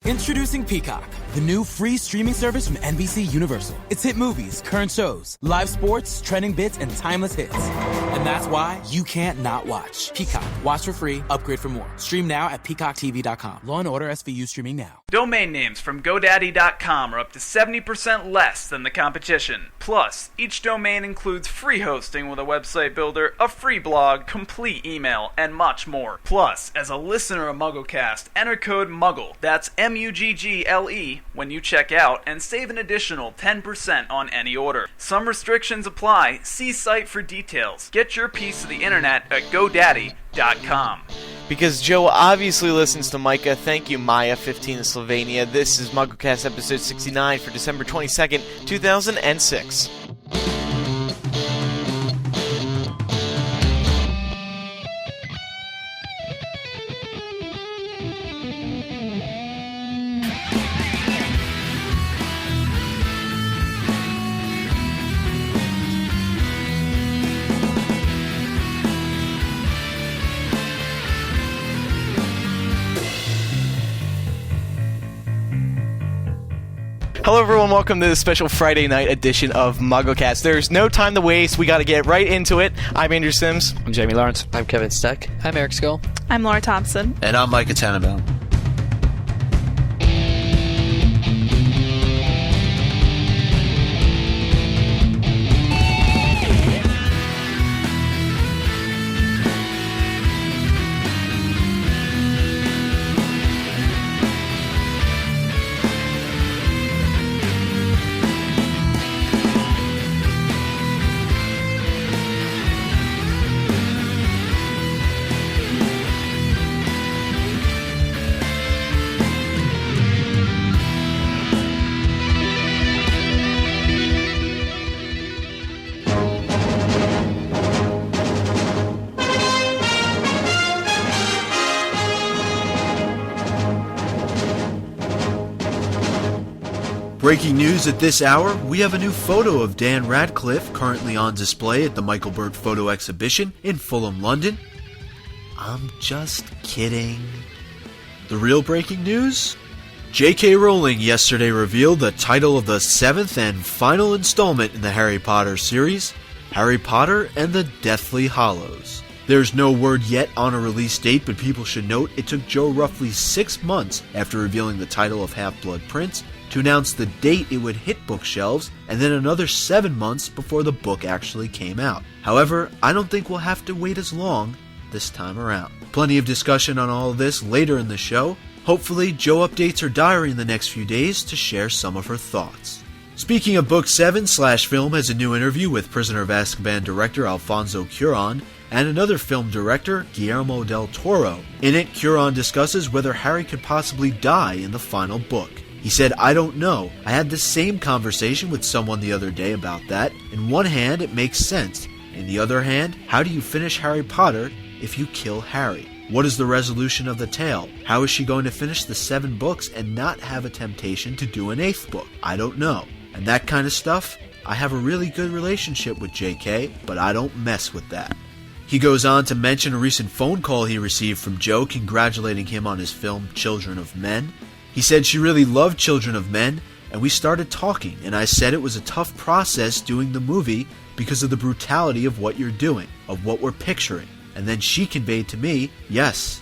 Introducing Peacock, the new free streaming service from NBC Universal. It's hit movies, current shows, live sports, trending bits, and timeless hits. And that's why you can't not watch. Peacock. Watch for free, upgrade for more. Stream now at peacocktv.com. Law & Order SVU streaming now. Domain names from GoDaddy.com are up to 70% less than the competition. Plus, each domain includes free hosting with a website builder, a free blog, complete email, and much more. Plus, as a listener of MuggleCast, enter code MUGGLE, that's MUGGLE, when you check out, and save an additional 10% on any order. Some restrictions apply. See site for details. Get your piece of the internet at GoDaddy.com. Because Joe obviously listens to Micah, thank you, Maya15 in Slovenia. This is MuggleCast episode 69 for December 22nd, 2006. Hello everyone, welcome to this special Friday night edition of MuggleCast. There's no time to waste, we gotta get right into it. I'm Andrew Sims. I'm Jamie Lawrence. I'm Kevin Steck. I'm Eric Skull. I'm Laura Thompson. And I'm Micah Tannenbaum. Breaking news at this hour, we have a new photo of Dan Radcliffe currently on display at the Michael Bird Photo Exhibition in Fulham, London. I'm just kidding. The real breaking news? J.K. Rowling yesterday revealed the title of the 7th and final installment in the Harry Potter series, Harry Potter and the Deathly Hallows. There's no word yet on a release date, but people should note it took Joe roughly 6 months after revealing the title of Half-Blood Prince to announce the date it would hit bookshelves, and then another 7 months before the book actually came out. However, I don't think we'll have to wait as long this time around. Plenty of discussion on all of this later in the show. Hopefully, Joe updates her diary in the next few days to share some of her thoughts. Speaking of Book 7/Film has a new interview with Prisoner of Azkaban director Alfonso Cuarón and another film director, Guillermo del Toro. In it, Cuarón discusses whether Harry could possibly die in the final book. He said, "I don't know. I had the same conversation with someone the other day about that. In one hand, it makes sense. In the other hand, how do you finish Harry Potter if you kill Harry? What is the resolution of the tale? How is she going to finish the 7 books and not have a temptation to do an 8th book? I don't know." And that kind of stuff, I have a really good relationship with JK, but I don't mess with that. He goes on to mention a recent phone call he received from Joe congratulating him on his film Children of Men. He said she really loved Children of Men, and we started talking, and I said it was a tough process doing the movie because of the brutality of what you're doing, of what we're picturing. And then she conveyed to me, yes,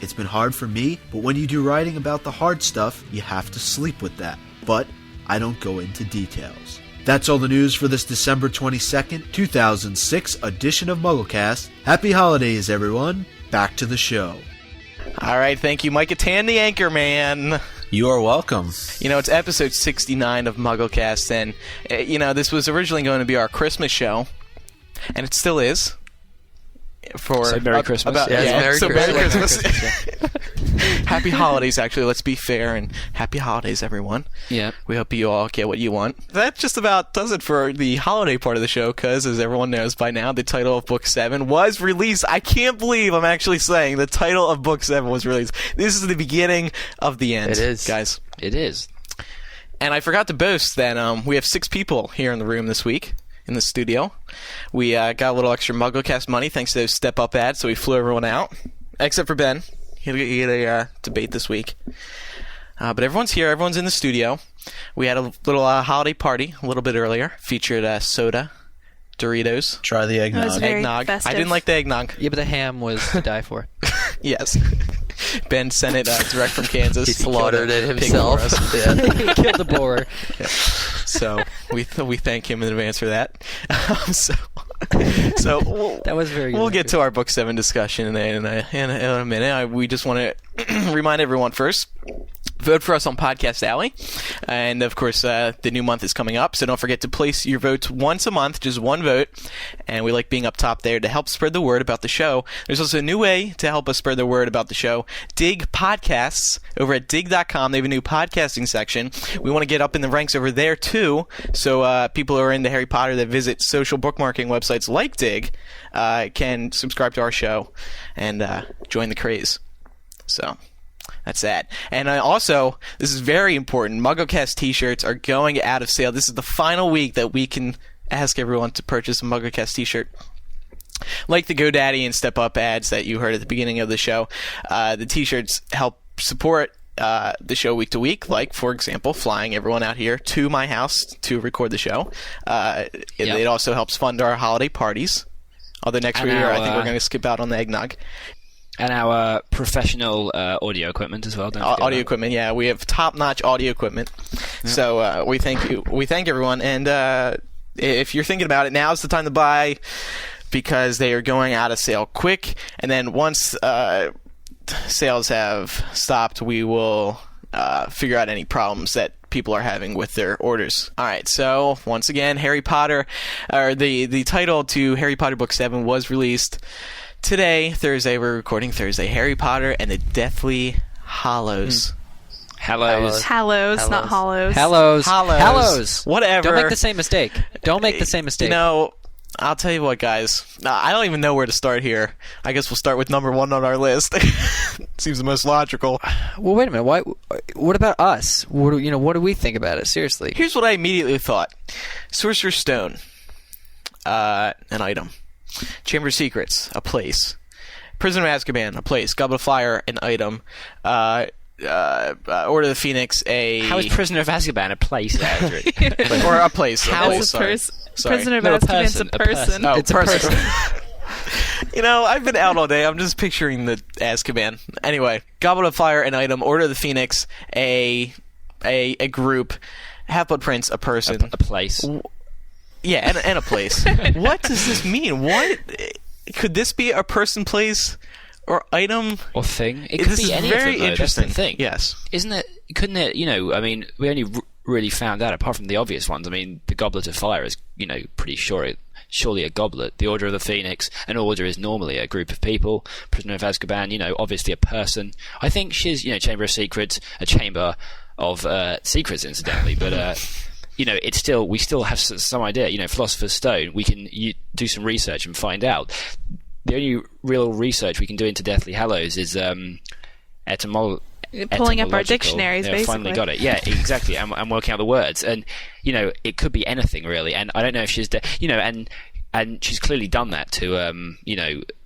it's been hard for me, but when you do writing about the hard stuff, you have to sleep with that. But I don't go into details. That's all the news for this December 22nd, 2006 edition of MuggleCast. Happy holidays, everyone. Back to the show. All right, thank you, Micah Tan, the anchor man. You are welcome. You know, it's episode 69 of MuggleCast, and, this was originally going to be our Christmas show, and it still is. So Merry Christmas. Merry Christmas. Happy holidays, actually. Let's be fair, and happy holidays, everyone. Yeah. We hope you all get what you want. That just about does it for the holiday part of the show, because, as everyone knows by now, the title of Book 7 was released. I can't believe I'm actually saying the title of Book 7 was released. This is the beginning of the end. It is. Guys. It is. And I forgot to boast that we have 6 people here in the room this week. In the studio. We got a little extra MuggleCast money thanks to those step-up ads, so we flew everyone out. Except for Ben. He had a debate this week. But everyone's here. Everyone's in the studio. We had a little holiday party a little bit earlier. Featured soda, Doritos. Try the It was eggnog. very Eggnog. festive. I didn't like the eggnog. Yeah, but the ham was to die for. Yes. Ben sent it direct from Kansas. He slaughtered it Pig himself. for us. Yeah. He killed the boar. So we thank him in advance for that. So That was very. we'll get to our Book 7 discussion in a minute. We just want to remind everyone first. Vote for us on Podcast Alley. And, of course, the new month is coming up, so don't forget to place your votes once a month, just one vote. And we like being up top there to help spread the word about the show. There's also a new way to help us spread the word about the show. Dig Podcasts over at dig.com. They have a new podcasting section. We want to get up in the ranks over there, too, so people who are into Harry Potter that visit social bookmarking websites like Dig can subscribe to our show and join the craze. So that's that. And also, this is very important, MuggleCast t-shirts are going out of sale. This is the final week that we can ask everyone to purchase a MuggleCast t-shirt. Like the GoDaddy and Step Up ads that you heard at the beginning of the show, the t-shirts help support the show week to week, like, for example, flying everyone out here to my house to record the show. It also helps fund our holiday parties. Although next year, I think we're going to skip out on the eggnog. And our professional audio equipment as well. Don't forget Audio that. equipment, yeah. We have top-notch audio equipment. Yeah. So we thank you. We thank everyone. And if you're thinking about it, now's the time to buy because they are going out of sale quick. And then once sales have stopped, we will figure out any problems that people are having with their orders. All right, so once again, Harry Potter, or the title to Harry Potter Book 7 was released today, Thursday. We're recording Thursday. Harry Potter and the Deathly Hallows. Hallows. Hallows, not Hollows. Hallows. Whatever. Don't make the same mistake. You know, I'll tell you what, guys. I don't even know where to start here. I guess we'll start with number 1 on our list. Seems the most logical. Well, wait a minute. What about us? What do we think about it? Seriously. Here's what I immediately thought. Sorcerer's Stone. An item. Chamber of Secrets, a place. Prisoner of Azkaban, a place. Goblet of Fire, an item. Order of the Phoenix, a... How is Prisoner of Azkaban a place, Andrew? Or a place. How is sorry. Prisoner of No, Azkaban's a person. Oh, It's a person. person. You know, I've been out all day. I'm just picturing the Azkaban. Anyway, Goblet of Fire, an item. Order of the Phoenix, a group. Half-Blood Prince, a person. A place. Yeah, and a place. What does this mean? What could this be? A person, place, or item, or thing? It could this be is any very of them, though. interesting. That's the thing. Yes, isn't it? Couldn't it? I mean, we only really found out apart from the obvious ones. I mean, the Goblet of Fire is, pretty surely a goblet. The Order of the Phoenix, an order is normally a group of people. Prisoner of Azkaban, obviously a person. I think she's, Chamber of Secrets, a chamber of secrets, incidentally, but. We still have some idea. Philosopher's Stone, we can do some research and find out. The only real research we can do into Deathly Hallows is pulling up our dictionaries, basically. Finally got it. Yeah, exactly. And working out the words. And, it could be anything, really. And I don't know if she's... and she's clearly done that to,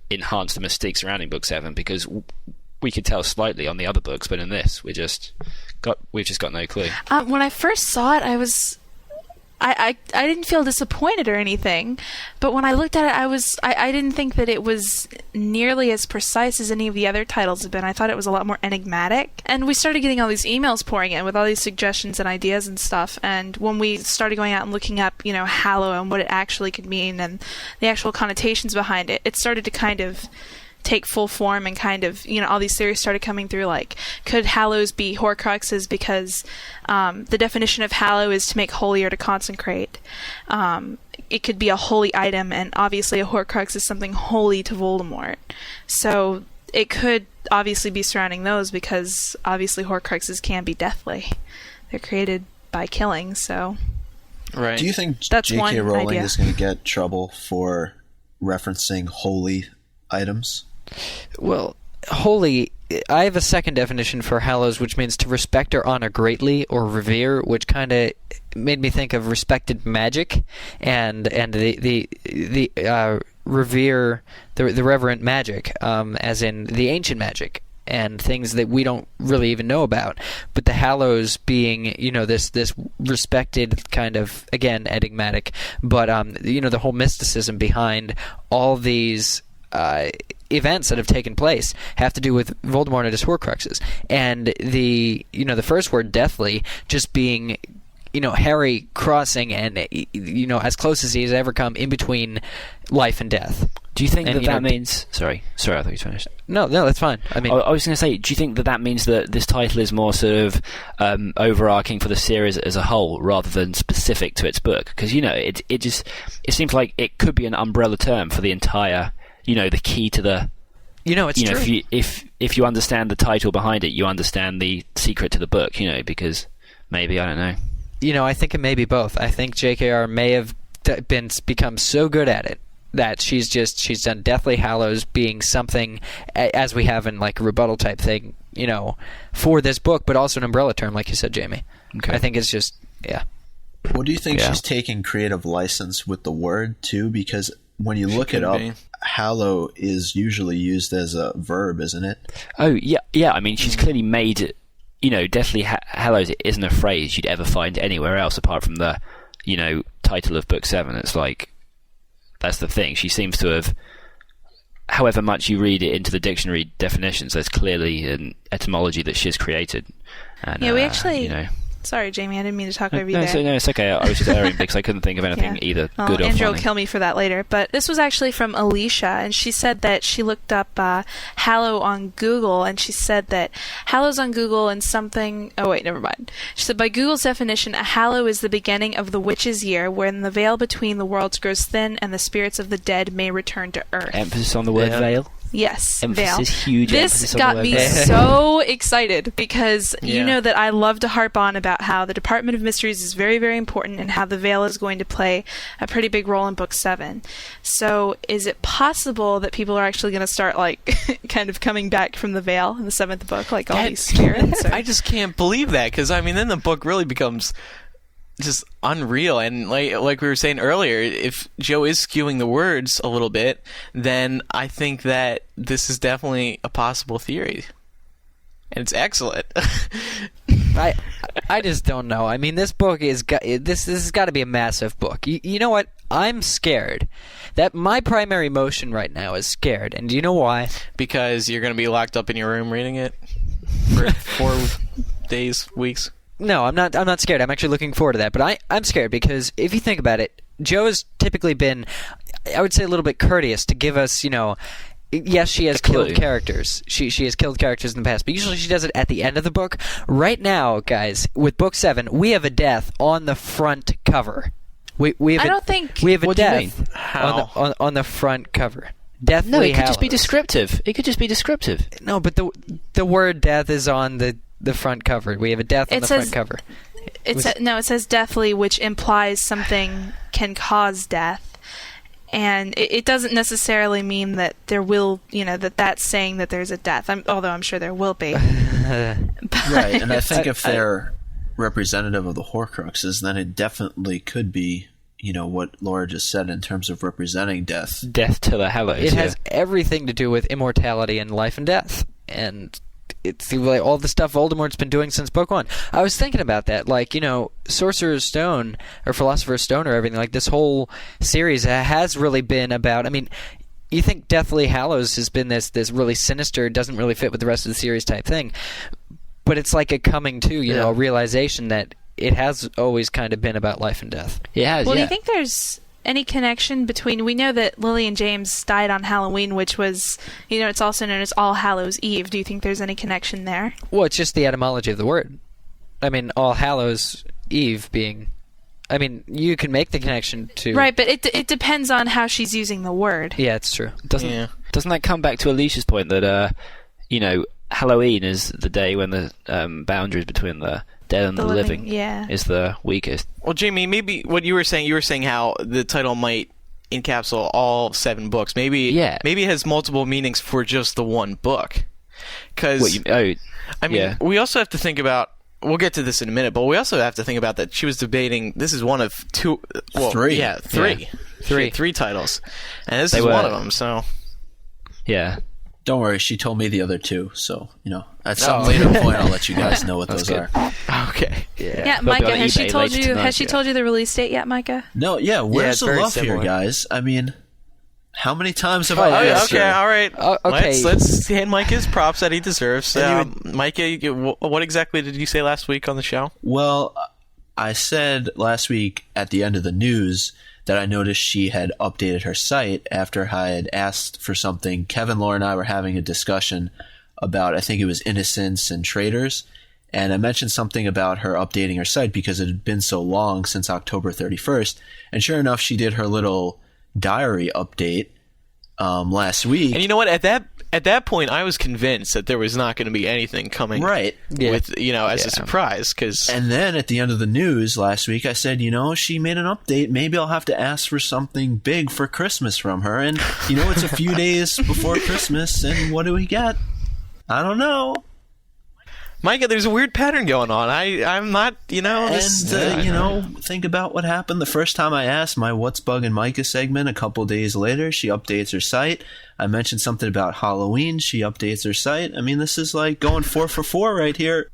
enhance the mystique surrounding Book 7, because we could tell slightly on the other books, but in this, we've just got no clue. When I first saw it, I didn't feel disappointed or anything, but when I looked at it, I didn't think that it was nearly as precise as any of the other titles have been. I thought it was a lot more enigmatic, and we started getting all these emails pouring in with all these suggestions and ideas and stuff, and when we started going out and looking up, Hallow and what it actually could mean and the actual connotations behind it, it started to kind of take full form, and kind of, all these theories started coming through, like, could Hallows be Horcruxes because the definition of Hallow is to make holy or to consecrate. It could be a holy item, and obviously a Horcrux is something holy to Voldemort. So it could obviously be surrounding those, because obviously Horcruxes can be deathly. They're created by killing, so... Right. Do you think That's J.K. one Rowling idea. is going to get trouble for referencing holy items? Well, holy, I have a second definition for Hallows, which means to respect or honor greatly or revere, which kind of made me think of respected magic and the revere, the reverent magic, as in the ancient magic. and things that we don't really even know about. But the Hallows being, this respected kind of, again, enigmatic, but the whole mysticism behind all these events that have taken place have to do with Voldemort and his Horcruxes, and the first word, deathly, just being Harry crossing and as close as he has ever come in between life and death. Do you think that means... Sorry, I thought you finished. No, that's fine. I mean, I was going to say, do you think that means that this title is more sort of overarching for the series as a whole, rather than specific to its book? Because it seems like it could be an umbrella term for the entire, the key to the... it's true. If you understand the title behind it, you understand the secret to the book. Because maybe, I don't know. I think it may be both. I think JKR may have become so good at it that she's done Deathly Hallows being something, as we have in like a rebuttal type thing, for this book, but also an umbrella term, like you said, Jamie. Okay. I think it's just, yeah. Well, do you think she's taking creative license with the word too? Because when you look it up, hallow is usually used as a verb, isn't it? Oh, yeah. I mean, she's clearly made it, Deathly Hallows isn't a phrase you'd ever find anywhere else apart from the, title of Book 7. It's like, that's the thing. She seems to have, however much you read it into the dictionary definitions, there's clearly an etymology that she's created. And, we actually... Sorry, Jamie, I didn't mean to talk over you there. No, it's okay. I was just airing because I couldn't think of anything either good or Andrew funny. will kill me for that later. But this was actually from Alicia, and she said that she looked up Hallow on Google, and she said that Hallow's on Google and something... Oh, wait, never mind. She said, by Google's definition, a Hallow is the beginning of the witch's year, when the veil between the worlds grows thin and the spirits of the dead may return to Earth. Emphasis on the word veil. Yes, emphasis, veil. Huge this emphasis got on the me word so excited because you know that I love to harp on about how the Department of Mysteries is very, very important and how the veil is going to play a pretty big role in Book 7. So is it possible that people are actually going to start kind of coming back from the veil in the 7th book, like all these spirits? I just can't believe that, because then the book really becomes just unreal. And like we were saying earlier, if Joe is skewing the words a little bit, then I think that this is definitely a possible theory, and it's excellent. I just don't know. This book this has got to be a massive book. You know what? I'm scared. That my primary emotion right now is scared, and do you know why? Because you're going to be locked up in your room reading it for 4 days, weeks. No, I'm not scared. I'm actually looking forward to that. But I'm scared because if you think about it, Jo has typically been, I would say, a little bit courteous to give us, yes, she has killed characters. She has killed characters in the past, but usually she does it at the end of the book. Right now, guys, with Book 7, we have a death on the front cover. We have we have a death on the front cover. Deathly No, it could Hallows. just be descriptive. It could just be descriptive. No, but the word death is on the front cover. We have a death on the front cover. It says deathly, which implies something can cause death. And it doesn't necessarily mean that there will, that's saying that there's a death, although I'm sure there will be. Right, and I think if they're representative of the Horcruxes, then it definitely could be, what Laura just said in terms of representing death. Death to the Hallows. It has everything to do with immortality and life and death. And it's like all the stuff Voldemort's been doing since Book 1. I was thinking about that, Sorcerer's Stone or Philosopher's Stone or everything, this whole series has really been about, you think Deathly Hallows has been this really sinister, doesn't really fit with the rest of the series type thing, but it's like a coming to, a realization that it has always kind of been about life and death. It has, do you think there's any connection between... We know that Lily and James died on Halloween, which was, it's also known as All Hallows Eve. Do you think there's any connection there? Well, it's just the etymology of the word. All Hallows Eve being... you can make the connection to... Right, but it depends on how she's using the word. Yeah, it's true. Doesn't that come back to Alicia's point that, Halloween is the day when the boundaries between the dead and the living is the weakest. Well, Jamie, maybe what you were saying how the title might encapsulate all 7 books. Maybe it has multiple meanings for just the one book. Because we also have to think about... We'll get to this in a minute, but we also have to think about that she was debating... This is one of 2... Well, 3. Yeah, 3. Yeah. 3 titles. And this is one of them, so... Yeah. Don't worry, she told me the other two, so, at some later point I'll let you guys know what those are. Okay. Yeah, They'll be Micah, on has she eBay told later you? tonight, Has she yeah. told you the release date yet, Micah? No, yeah, where's it's the very love similar. here, guys? I mean, how many times have I asked Okay, her? all right. Okay. Let's hand Mike his props that he deserves. Micah, what exactly did you say last week on the show? Well, I said last week at the end of the news that I noticed she had updated her site after I had asked for something. Kevin, Laura, and I were having a discussion about, I think it was innocents and traitors, and I mentioned something about her updating her site because it had been so long since October 31st, and sure enough, she did her little diary update last week. And you know what? At that point, I was convinced that there was not going to be anything coming, Right. with as a surprise. And then at the end of the news last week, I said, she made an update. Maybe I'll have to ask for something big for Christmas from her. And it's a few days before Christmas, and what do we get? I don't know. Micah, there's a weird pattern going on. I'm not, Think about what happened the first time I asked my What's Buggin' Micah segment. A couple days later, she updates her site. I mentioned something about Halloween. She updates her site. I mean, this is like going 4 for 4 right here.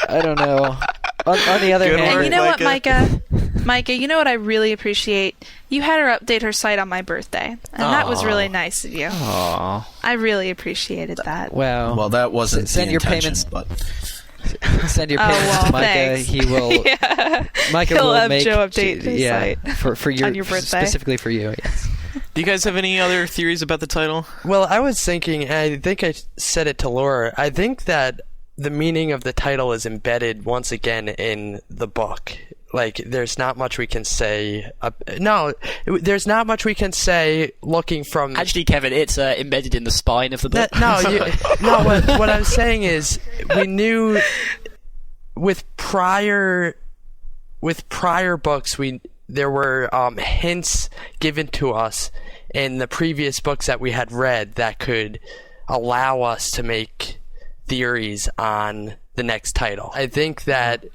I don't know. On the other Good hand, work, And you know what, Micah? Micah, you know what I really appreciate? You had her update her site on my birthday, and that was really nice of you. Aww. I really appreciated that. Well, that wasn't Send the your intention, payments. but send your Oh, payments well, to Micah. thanks. He will. Yeah. Micah He'll will have make Joe update his site for your, on your birthday. specifically for you. Yes. Do you guys have any other theories about the title? Well, I was thinking, and I think I said it to Laura, I think that the meaning of the title is embedded once again in the book. Like, there's not much we can say. There's not much we can say looking from. Actually, Kevin, it's embedded in the spine of the book. What I was saying is, we knew with prior books, there were hints given to us in the previous books that we had read that could allow us to make theories on the next title. I think that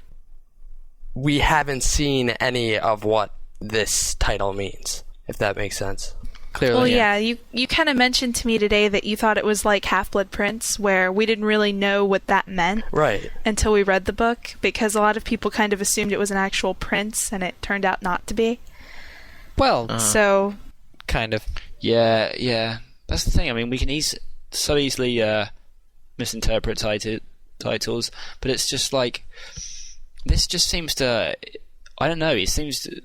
we haven't seen any of what this title means, if that makes sense. Clearly. Well, yeah, you kind of mentioned to me today that you thought it was like Half-Blood Prince, where we didn't really know what that meant Right. until we read the book, because a lot of people kind of assumed it was an actual prince, and it turned out not to be. Well, So, kind of. Yeah. That's the thing. I mean, we can so easily misinterpret titles, but it's just like this just seems to. I don't know. It seems to,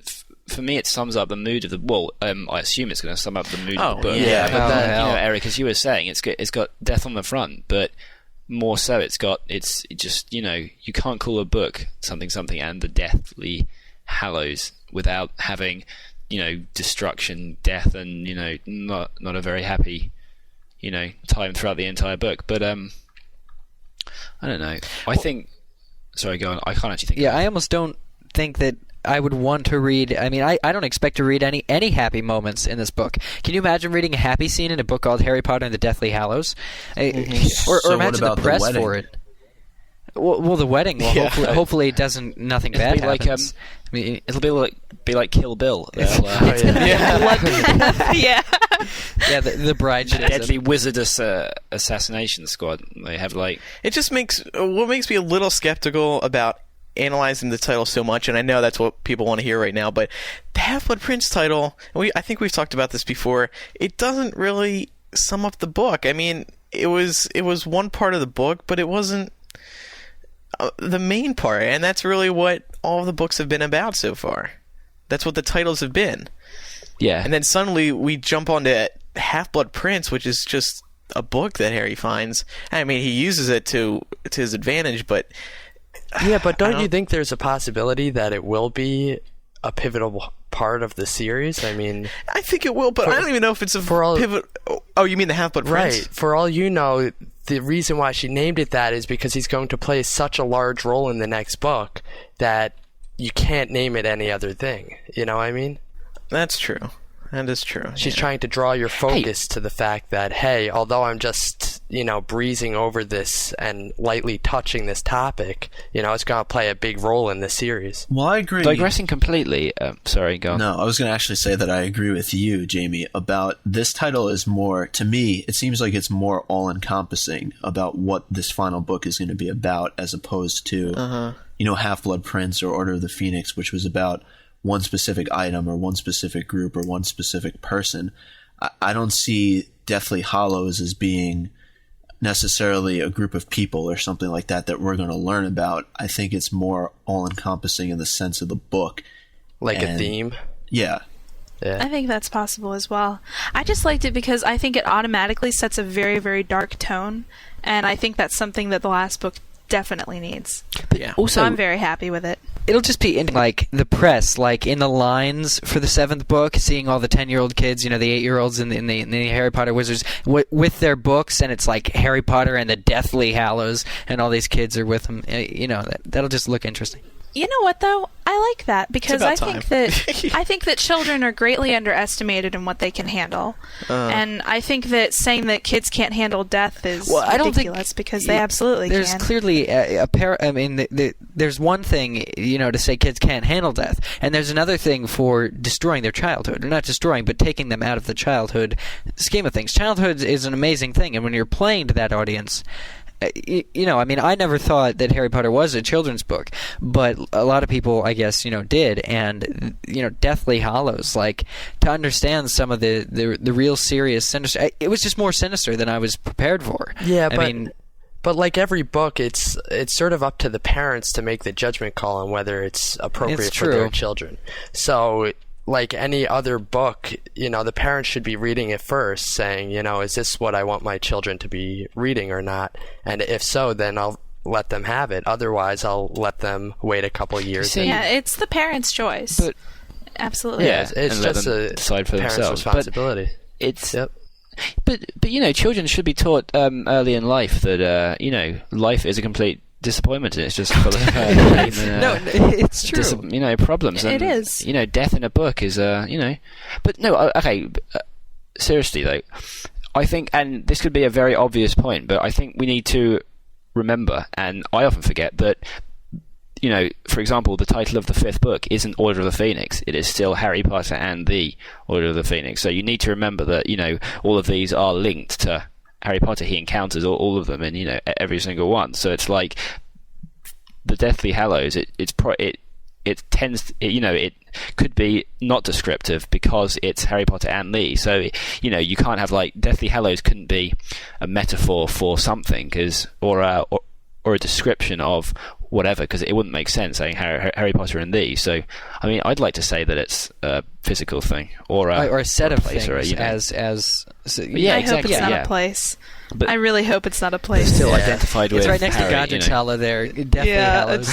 for me, it sums up the mood of the. Well, I assume it's going to sum up the mood of the book. yeah, but that- Eric, as you were saying, it's got death on the front, but more so, it's just you can't call a book something and the deathly Hallows without having destruction, death, and not a very happy time throughout the entire book. But I don't know. I think. Sorry, go on. I can't actually think. Yeah, I almost don't think that I would want to read. I mean, I don't expect to read any happy moments in this book. Can you imagine reading a happy scene in a book called Harry Potter and the Deathly Hallows? Or So what imagine the about the press wedding? for it. Well, the wedding. Well, Yeah. hopefully it doesn't. Nothing bad It'll be like happens. I mean, it'll be like Kill Bill. They'll, yeah. yeah, the bride should. Deadly Wizard Assassination Squad. They have It just makes me a little skeptical about analyzing the title so much, and I know that's what people want to hear right now, but the Half-Blood Prince title, I think we've talked about this before, it doesn't really sum up the book. I mean, it was one part of the book, but it wasn't the main part, and that's really what all of the books have been about so far. That's what the titles have been. yeah. And then suddenly we jump onto Half-Blood Prince, which is just a book that Harry finds. I mean, he uses it to his advantage, but Yeah, but don't you think there's a possibility that it will be a pivotal part of the series? I mean, I think it will, but I don't even know if it's a pivot. Oh, you mean the Half-Blood Prince? right. For all you know, the reason why she named it that is because he's going to play such a large role in the next book that you can't name it any other thing. You know what I mean? That's true. That is true. She's trying to draw your focus to the fact that, hey, although I'm just, breezing over this and lightly touching this topic, it's going to play a big role in this series. Well, I agree. Digressing completely. Sorry, go on. No, I was going to actually say that I agree with you, Jamie, about this title is more, to me, it seems like it's more all-encompassing about what this final book is going to be about, as opposed to, Half-Blood Prince or Order of the Phoenix, which was about one specific item or one specific group or one specific person. I don't see Deathly Hallows as being necessarily a group of people or something like that we're going to learn about. I think it's more all-encompassing in the sense of the book. Like a theme? Yeah. I think that's possible as well. I just liked it because I think it automatically sets a very, very dark tone, and I think that's something that the last book definitely needs. Yeah. Also, so I'm very happy with it. It'll just be in, like, the press, like, in the lines for the 7th book, seeing all the 10-year-old kids, the 8-year-olds in the Harry Potter Wizards, with their books, and it's like Harry Potter and the Deathly Hallows, and all these kids are with them. That'll just look interesting. You know what, though? I like that because I think that children are greatly underestimated in what they can handle, and I think that saying that kids can't handle death is ridiculous because they absolutely can. There's clearly there's one thing to say kids can't handle death, and there's another thing for destroying their childhood, or not destroying, but taking them out of the childhood scheme of things. Childhood is an amazing thing, and when you're playing to that audience. I never thought that Harry Potter was a children's book, but a lot of people, I guess, did. And, Deathly Hallows, like, to understand some of the real serious sinister... It was just more sinister than I was prepared for. Yeah, but like every book, it's sort of up to the parents to make the judgment call on whether it's appropriate for their children. So... like any other book, the parents should be reading it first, saying, is this what I want my children to be reading or not? And if so, then I'll let them have it. Otherwise, I'll let them wait a couple of years. Yeah, it's the parents' choice. But, absolutely. Yeah, it's just a decide for parents' themselves. responsibility. But it's... Yep. But children should be taught early in life that, life is a complete... disappointment, and it's just full of no, it's true. Problems. It and, is. Death in a book is, But no, okay. Seriously though, I think, and this could be a very obvious point, but I think we need to remember, and I often forget that. For example, the title of the 5th book isn't Order of the Phoenix. It is still Harry Potter and the Order of the Phoenix. So you need to remember that all of these are linked to Harry Potter. He encounters all of them in every single one. So it's like the Deathly Hallows. It could be not descriptive because it's Harry Potter and Lee. So you can't have like Deathly Hallows couldn't be a metaphor for something or a description of whatever, because it wouldn't make sense saying Harry Potter and thee. So, I mean, I'd like to say that it's a physical thing or a set of place, things, I hope it's not a place. But I really hope it's not a place. Still identified with. It's right next Harry, to Godric's Hollow there. Deathly Hallows.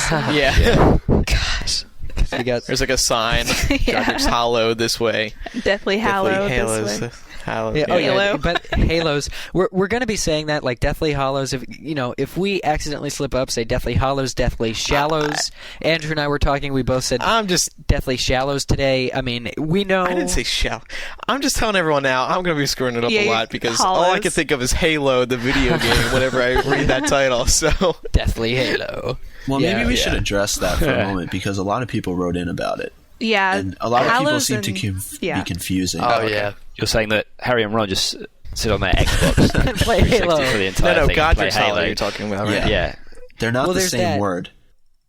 Gosh. There's like a sign. Godric's Hollow this way. Deathly Hallow this way. Halo. But Halos, we're going to be saying that like Deathly Hallows. If we accidentally slip up, say Deathly Hallows, Deathly Shallows. Andrew and I were talking. We both said I'm just Deathly Shallows today. I mean, we know. I didn't say shallow. I'm just telling everyone now. I'm going to be screwing it up a lot because Hallows. all I can think of is Halo, the video game. Whenever I read that title, so Deathly Halo. Well, maybe we should address that for a moment because a lot of people wrote in about it. Yeah, and a lot of Hallows people seem to be confusing. Oh yeah, you're saying that Harry and Ron just sit on their Xbox and play Halo for the entire thing. Godric's Hollow you're talking about, right? Yeah. They're not the same word.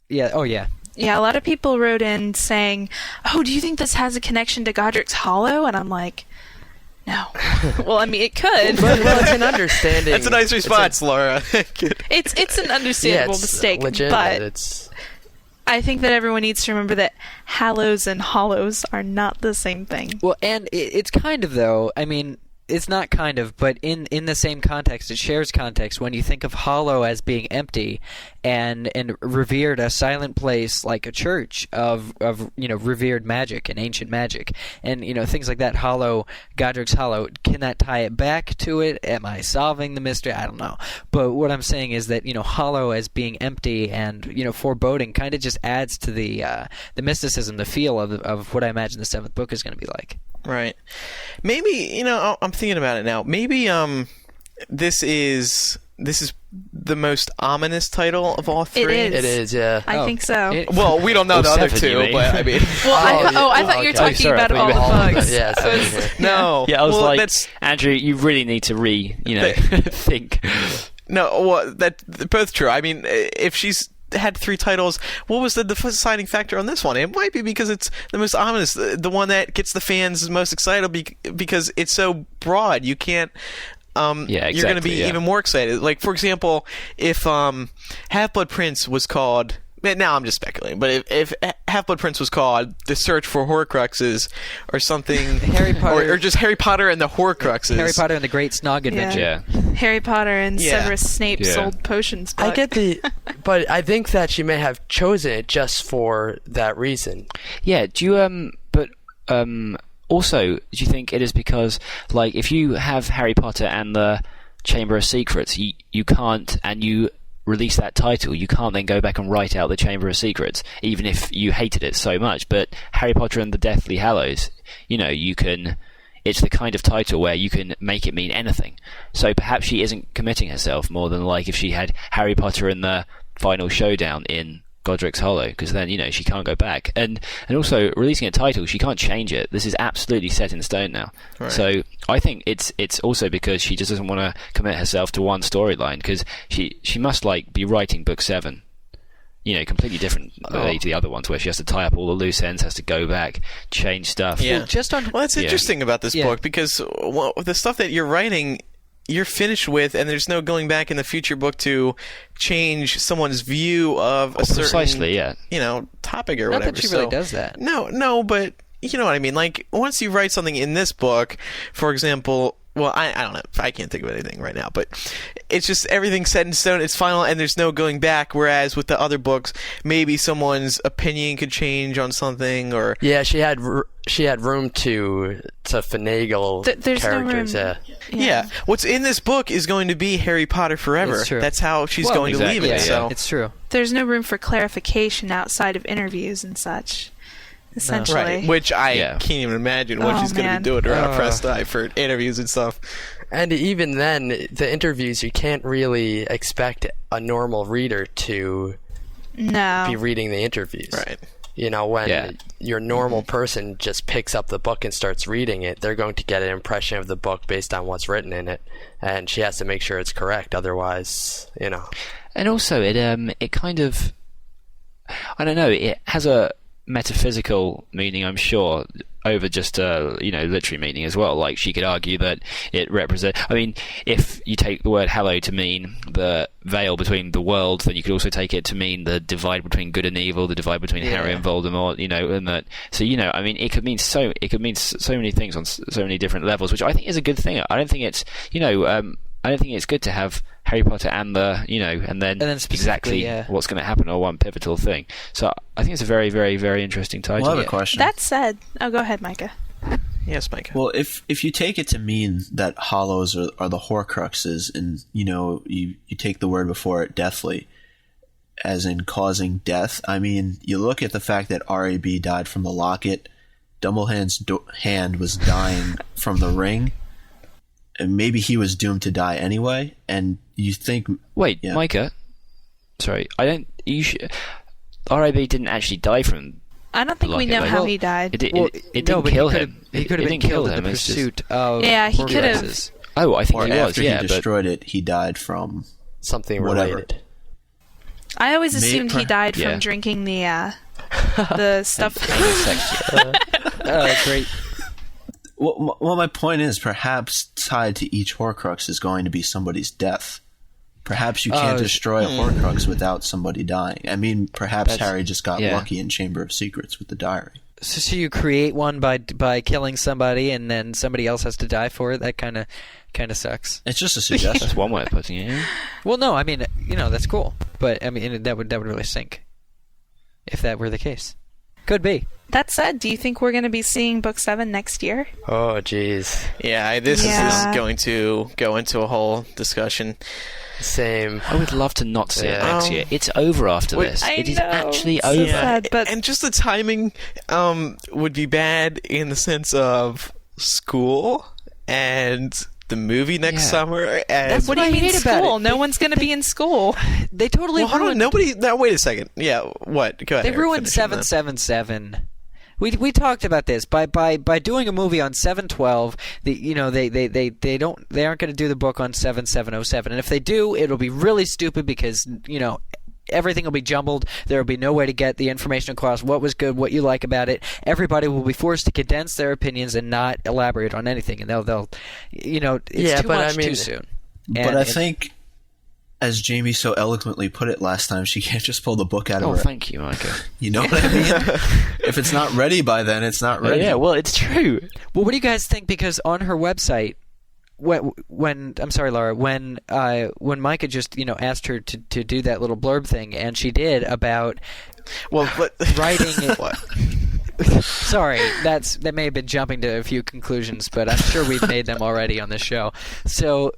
Yeah. Oh yeah. Yeah, a lot of people wrote in saying, "Oh, do you think this has a connection to Godric's Hollow?" And I'm like, no. Well, I mean, it could. Well, it's an understanding. That's a nice response, Laura. It's an understandable mistake, legitimate. But I think that everyone needs to remember that Hallows and Hollows are not the same thing. Well, and it's kind of, though. I mean, it's not kind of, but in the same context, it shares context. When you think of hollow as being empty, and revered a silent place like a church of revered magic and ancient magic, and things like that. Godric's Hollow, can that tie it back to it? Am I solving the mystery? I don't know. But what I'm saying is that Hollow as being empty and foreboding kind of just adds to the mysticism, the feel of what I imagine the seventh book is going to be like. Right. Maybe I'm thinking about it now. Maybe this is the most ominous title of all three. It It is, yeah. I think so. Well, we don't know the other 7, you two, mean? but I mean, Well, I thought you were talking sorry, I about thought you all meant the bugs. Yeah, I was- no. Yeah, I was well, like, that's Andrew, you really need to think. no. Well, that's both true. I mean, if she's had 3 titles, what was the deciding factor on this one? It might be because it's the most ominous, the one that gets the fans most excited because it's so broad. You can't. Yeah, you're going to be exactly, yeah. even more excited. Like, for example, if Half-Blood Prince was called. Now I'm just speculating, but if Half-Blood Prince was called The Search for Horcruxes or something, Harry Potter, or just Harry Potter and the Horcruxes. Harry Potter and the Great Snog Adventure. Yeah. Harry Potter and Yeah. Severus Snape Yeah. sold potions. I book. get but I think that she may have chosen it just for that reason. Yeah, do you also, do you think it is because, like, if you have Harry Potter and the Chamber of Secrets, you can't, and you release that title, you can't then go back and write out the Chamber of Secrets, even if you hated it so much. But Harry Potter and the Deathly Hallows, you can, it's the kind of title where you can make it mean anything. So perhaps she isn't committing herself more than, like, if she had Harry Potter and the Final Showdown in Godric's Hollow, because then she can't go back, and also releasing a title, she can't change it. This is absolutely set in stone now. Right. So I think it's also because she just doesn't want to commit herself to one storyline, because she must be writing book 7, completely different to the other ones, where she has to tie up all the loose ends, has to go back, change stuff. Yeah. Well, just on Well, that's Yeah. interesting about this book, because the stuff that you're writing, you're finished with, and there's no going back in the future book to change someone's view of a certain, precisely, yeah. topic or Not whatever. that she really does that. No, but you know what I mean. Like, once you write something in this book, for example. Well, I don't know. I can't think of anything right now, but it's just everything's set in stone. It's final, and there's no going back. Whereas with the other books, maybe someone's opinion could change on something, or Yeah, she had room to finagle there's no characters. room. yeah. What's in this book is going to be Harry Potter forever. It's true. That's how she's Well, going to leave it. exactly, So It's true. There's no room for clarification outside of interviews and such. Essentially, right, which I Yeah. can't even imagine what Oh, she's going to man. be doing around a press die for interviews and stuff. And even then, the interviews, you can't really expect a normal reader to no. be reading the interviews. Right. When Yeah. your normal person just picks up the book and starts reading it, they're going to get an impression of the book based on what's written in it, and she has to make sure it's correct. Otherwise, And also, it kind of, I don't know, it has a metaphysical meaning, I'm sure, over just a literary meaning as well. Like, she could argue that it represents, I mean, if you take the word hallow to mean the veil between the worlds, then you could also take it to mean the divide between good and evil, the divide between Harry and Voldemort, and that, so I mean, it could mean so many things on so many different levels, which I think is a good thing. I don't think it's I don't think it's good to have Harry Potter and the, and then specifically, exactly what's going to happen, or one pivotal thing. So I think it's a very, very, very interesting title. Well, I have a question. That said, go ahead, Micah. Yes, Micah. Well, if you take it to mean that Hallows are the Horcruxes, and you take the word before it, deathly, as in causing death. I mean, you look at the fact that R.A.B. died from the locket, Dumbledore's hand was dying from the ring, and maybe he was doomed to die anyway. And you think, wait, yeah. Micah? Sorry, I don't. R.A.B. didn't actually die from. I don't think we know how he died. It didn't kill him. He could have been It didn't kill killed in him. the It's just- pursuit of Yeah, he could have. Horcruxes. Oh, I think or he was. after Yeah, he destroyed it, he died from something whatever. related. I always assumed he died Yeah. from drinking the stuff. Great. Well, my point is, perhaps tied to each Horcrux is going to be somebody's death. Perhaps you can't destroy a Horcrux without somebody dying. I mean, perhaps Harry just got lucky in Chamber of Secrets with the diary. So you create one by killing somebody, and then somebody else has to die for it. That kind of sucks. It's just a suggestion. That's one way of putting it. Yeah. Well, no, I mean, that's cool. But I mean, that would really sink if that were the case. Could be. That said, do you think we're going to be seeing book 7 next year? Oh, jeez. Yeah, this is going to go into a whole discussion. Same. I would love to not see it next year. It's over after this. I It is know. actually So over. sad, but And just the timing would be bad in the sense of school and the movie next summer. And That's what do you I mean hate about school? it. No one's going to be in school. They totally well, hold on. ruined. Nobody. Now, wait a second. Yeah. What? Go ahead. They Eric, ruined finish on that. 777. We talked about this by doing a movie on 712. They aren't going to do the book on 7707, and if they do, it'll be really stupid because everything will be jumbled. There will be no way to get the information across. What was good, what you like about it. Everybody will be forced to condense their opinions and not elaborate on anything, and they'll it's too much too soon. But I think, as Jamie so eloquently put it last time, she can't just pull the book out of Oh, her. thank you, Micah. You know what I mean? If it's not ready by then, it's not ready. Yeah, well, it's true. Well, what do you guys think? Because on her website, when I'm sorry, Laura, when Micah just asked her to do that little blurb thing, and she did about writing it. What? Sorry, that may have been jumping to a few conclusions, but I'm sure we've made them already on this show. So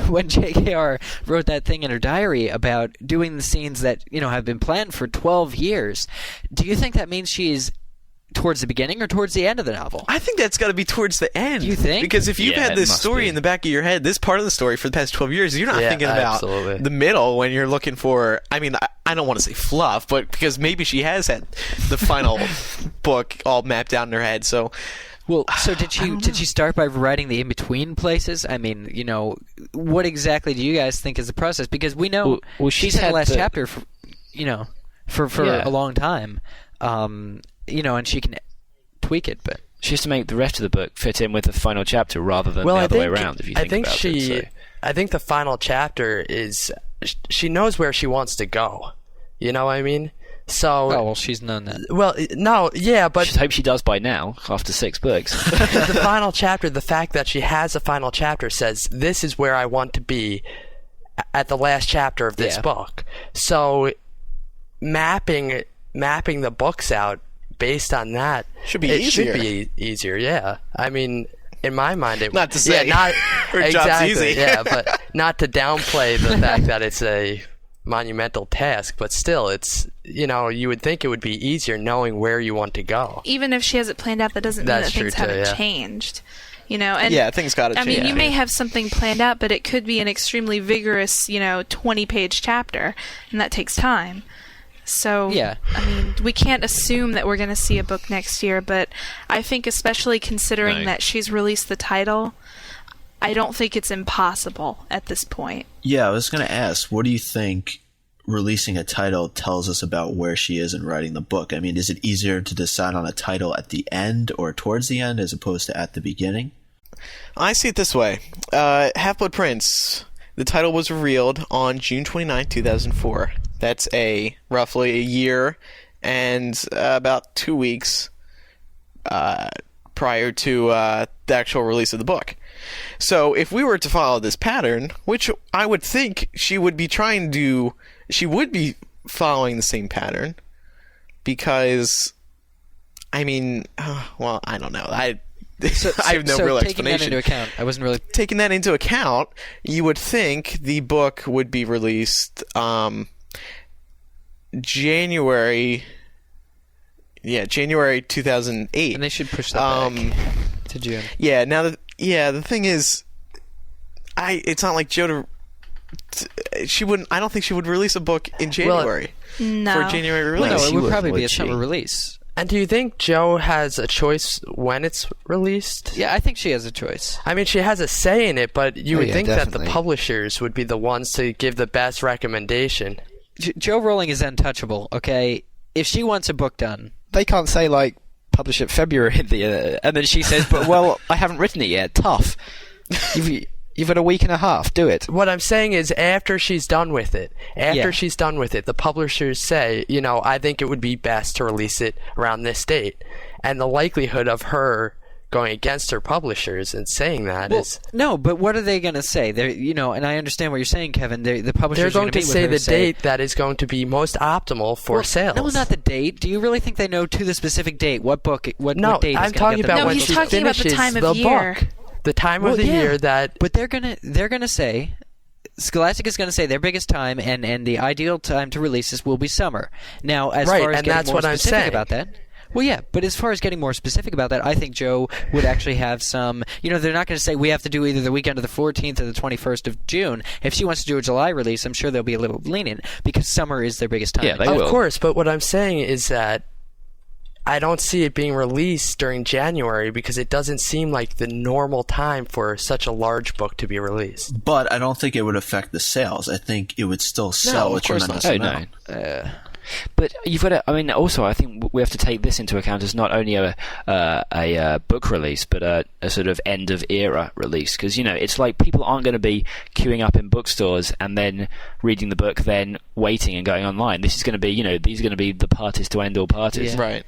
when JKR wrote that thing in her diary about doing the scenes that have been planned for 12 years, do you think that means she's towards the beginning or towards the end of the novel? I think that's got to be towards the end. You think? Because if you've Yeah, had it this must story be. in the back of your head, this part of the story for the past 12 years, you're not Yeah, thinking about absolutely. the middle when you're looking for, I mean, I don't want to say fluff, but because maybe she has had the final book all mapped out in her head, so... Well, so did she start by writing the in-between places? I mean, what exactly do you guys think is the process? Because we know Well, she's she's had the had last the- chapter for Yeah. a long time, and she can tweak it, but... She has to make the rest of the book fit in with the final chapter rather than the other way around, if you think about it. So. I think the final chapter is she knows where she wants to go. You know what I mean? So Oh, well, she's known that. well, no, yeah, but I hope she does by now, after 6 books. the final chapter, the fact that she has a final chapter says this is where I want to be at the last chapter of this book. So mapping the books out based on that Should be it easier. should be easier. Yeah, I mean, in my mind, it Not to say not her job's exactly. easy. Yeah, but not to downplay the fact that it's a monumental task, but still, it's you would think it would be easier knowing where you want to go. even if she has it planned out, that doesn't mean That's that things true, too, haven't yeah. changed. And Yeah, things gotta I mean, change. you may have something planned out, but it could be an extremely vigorous, 20-page chapter, and that takes time. So, Yeah. I mean, we can't assume that we're going to see a book next year, but I think especially considering No. that she's released the title, I don't think it's impossible at this point. Yeah, I was going to ask, what do you think releasing a title tells us about where she is in writing the book? I mean, is it easier to decide on a title at the end or towards the end as opposed to at the beginning? I see it this way. Half-Blood Prince, the title was revealed on June 29, 2004. That's roughly a year and about 2 weeks prior to the actual release of the book. So if we were to follow this pattern, which I would think she would be trying to... She would be following the same pattern because... I mean... well, I don't know. I have no real taking explanation. that into account, I wasn't really... Taking that into account, you would think the book would be released January 2008. And they should push that back to June. Yeah. Now, the thing is, it's not like Joe. She wouldn't. I don't think she would release a book in January No. for a January release. No, it would would, probably be would a she? summer release. And do you think Joe has a choice when it's released? Yeah, I think she has a choice. I mean, she has a say in it, but you Oh, would yeah, think that definitely. the publishers would be the ones to give the best recommendation. Joe Rowling is untouchable, okay? If she wants a book done... They can't say, like, publish it February, and then she says, but, well, I haven't written it yet. Tough. You've got a week and a half. Do it. What I'm saying is after she's done with it, the publishers say, I think it would be best to release it around this date. And the likelihood of her going against her publishers and saying that is no, but what are they going to say? They're, and I understand what you're saying, Kevin. The publishers they're going to say the say, date that is going to be most optimal for sales. No, not the date. Do you really think they know to the specific date what book? What date? I'm talking about when she finishes the book. The time of the year that. But they're gonna say. Scholastic is going to say their biggest time and the ideal time to release this will be summer. Now, as far as getting more specific about that. Well, yeah, but as far as getting more specific about that, I think Joe would actually have some... they're not going to say we have to do either the weekend of the 14th or the 21st of June. If she wants to do a July release, I'm sure they'll be a little lenient because summer is their biggest time. Yeah, they will. Of course, but what I'm saying is that I don't see it being released during January because it doesn't seem like the normal time for such a large book to be released. But I don't think it would affect the sales. I think it would still sell a tremendous amount. No. But you've got to. Also, I think we have to take this into account as not only a book release, but a sort of end of era release. Because it's like people aren't going to be queuing up in bookstores and then reading the book, then waiting and going online. This is going to be, these are going to be the parties to end all parties. Yeah. Right.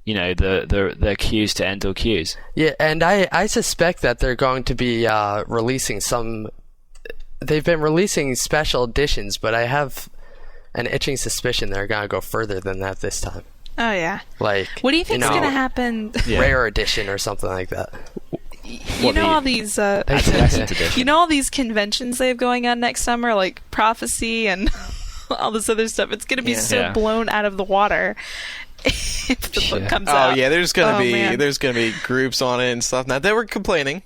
The queues to end all queues. Yeah, and I suspect that they're going to be releasing some. They've been releasing special editions, but I have an itching suspicion they're going to go further than that this time. Oh, yeah. Like, what do you think is going to happen? Rare edition or something like that. All these all these conventions they have going on next summer, like Prophecy and all this other stuff. It's going to be blown out of the water if the book comes out. Oh yeah, there's gonna be groups on it and stuff. Now they were complaining.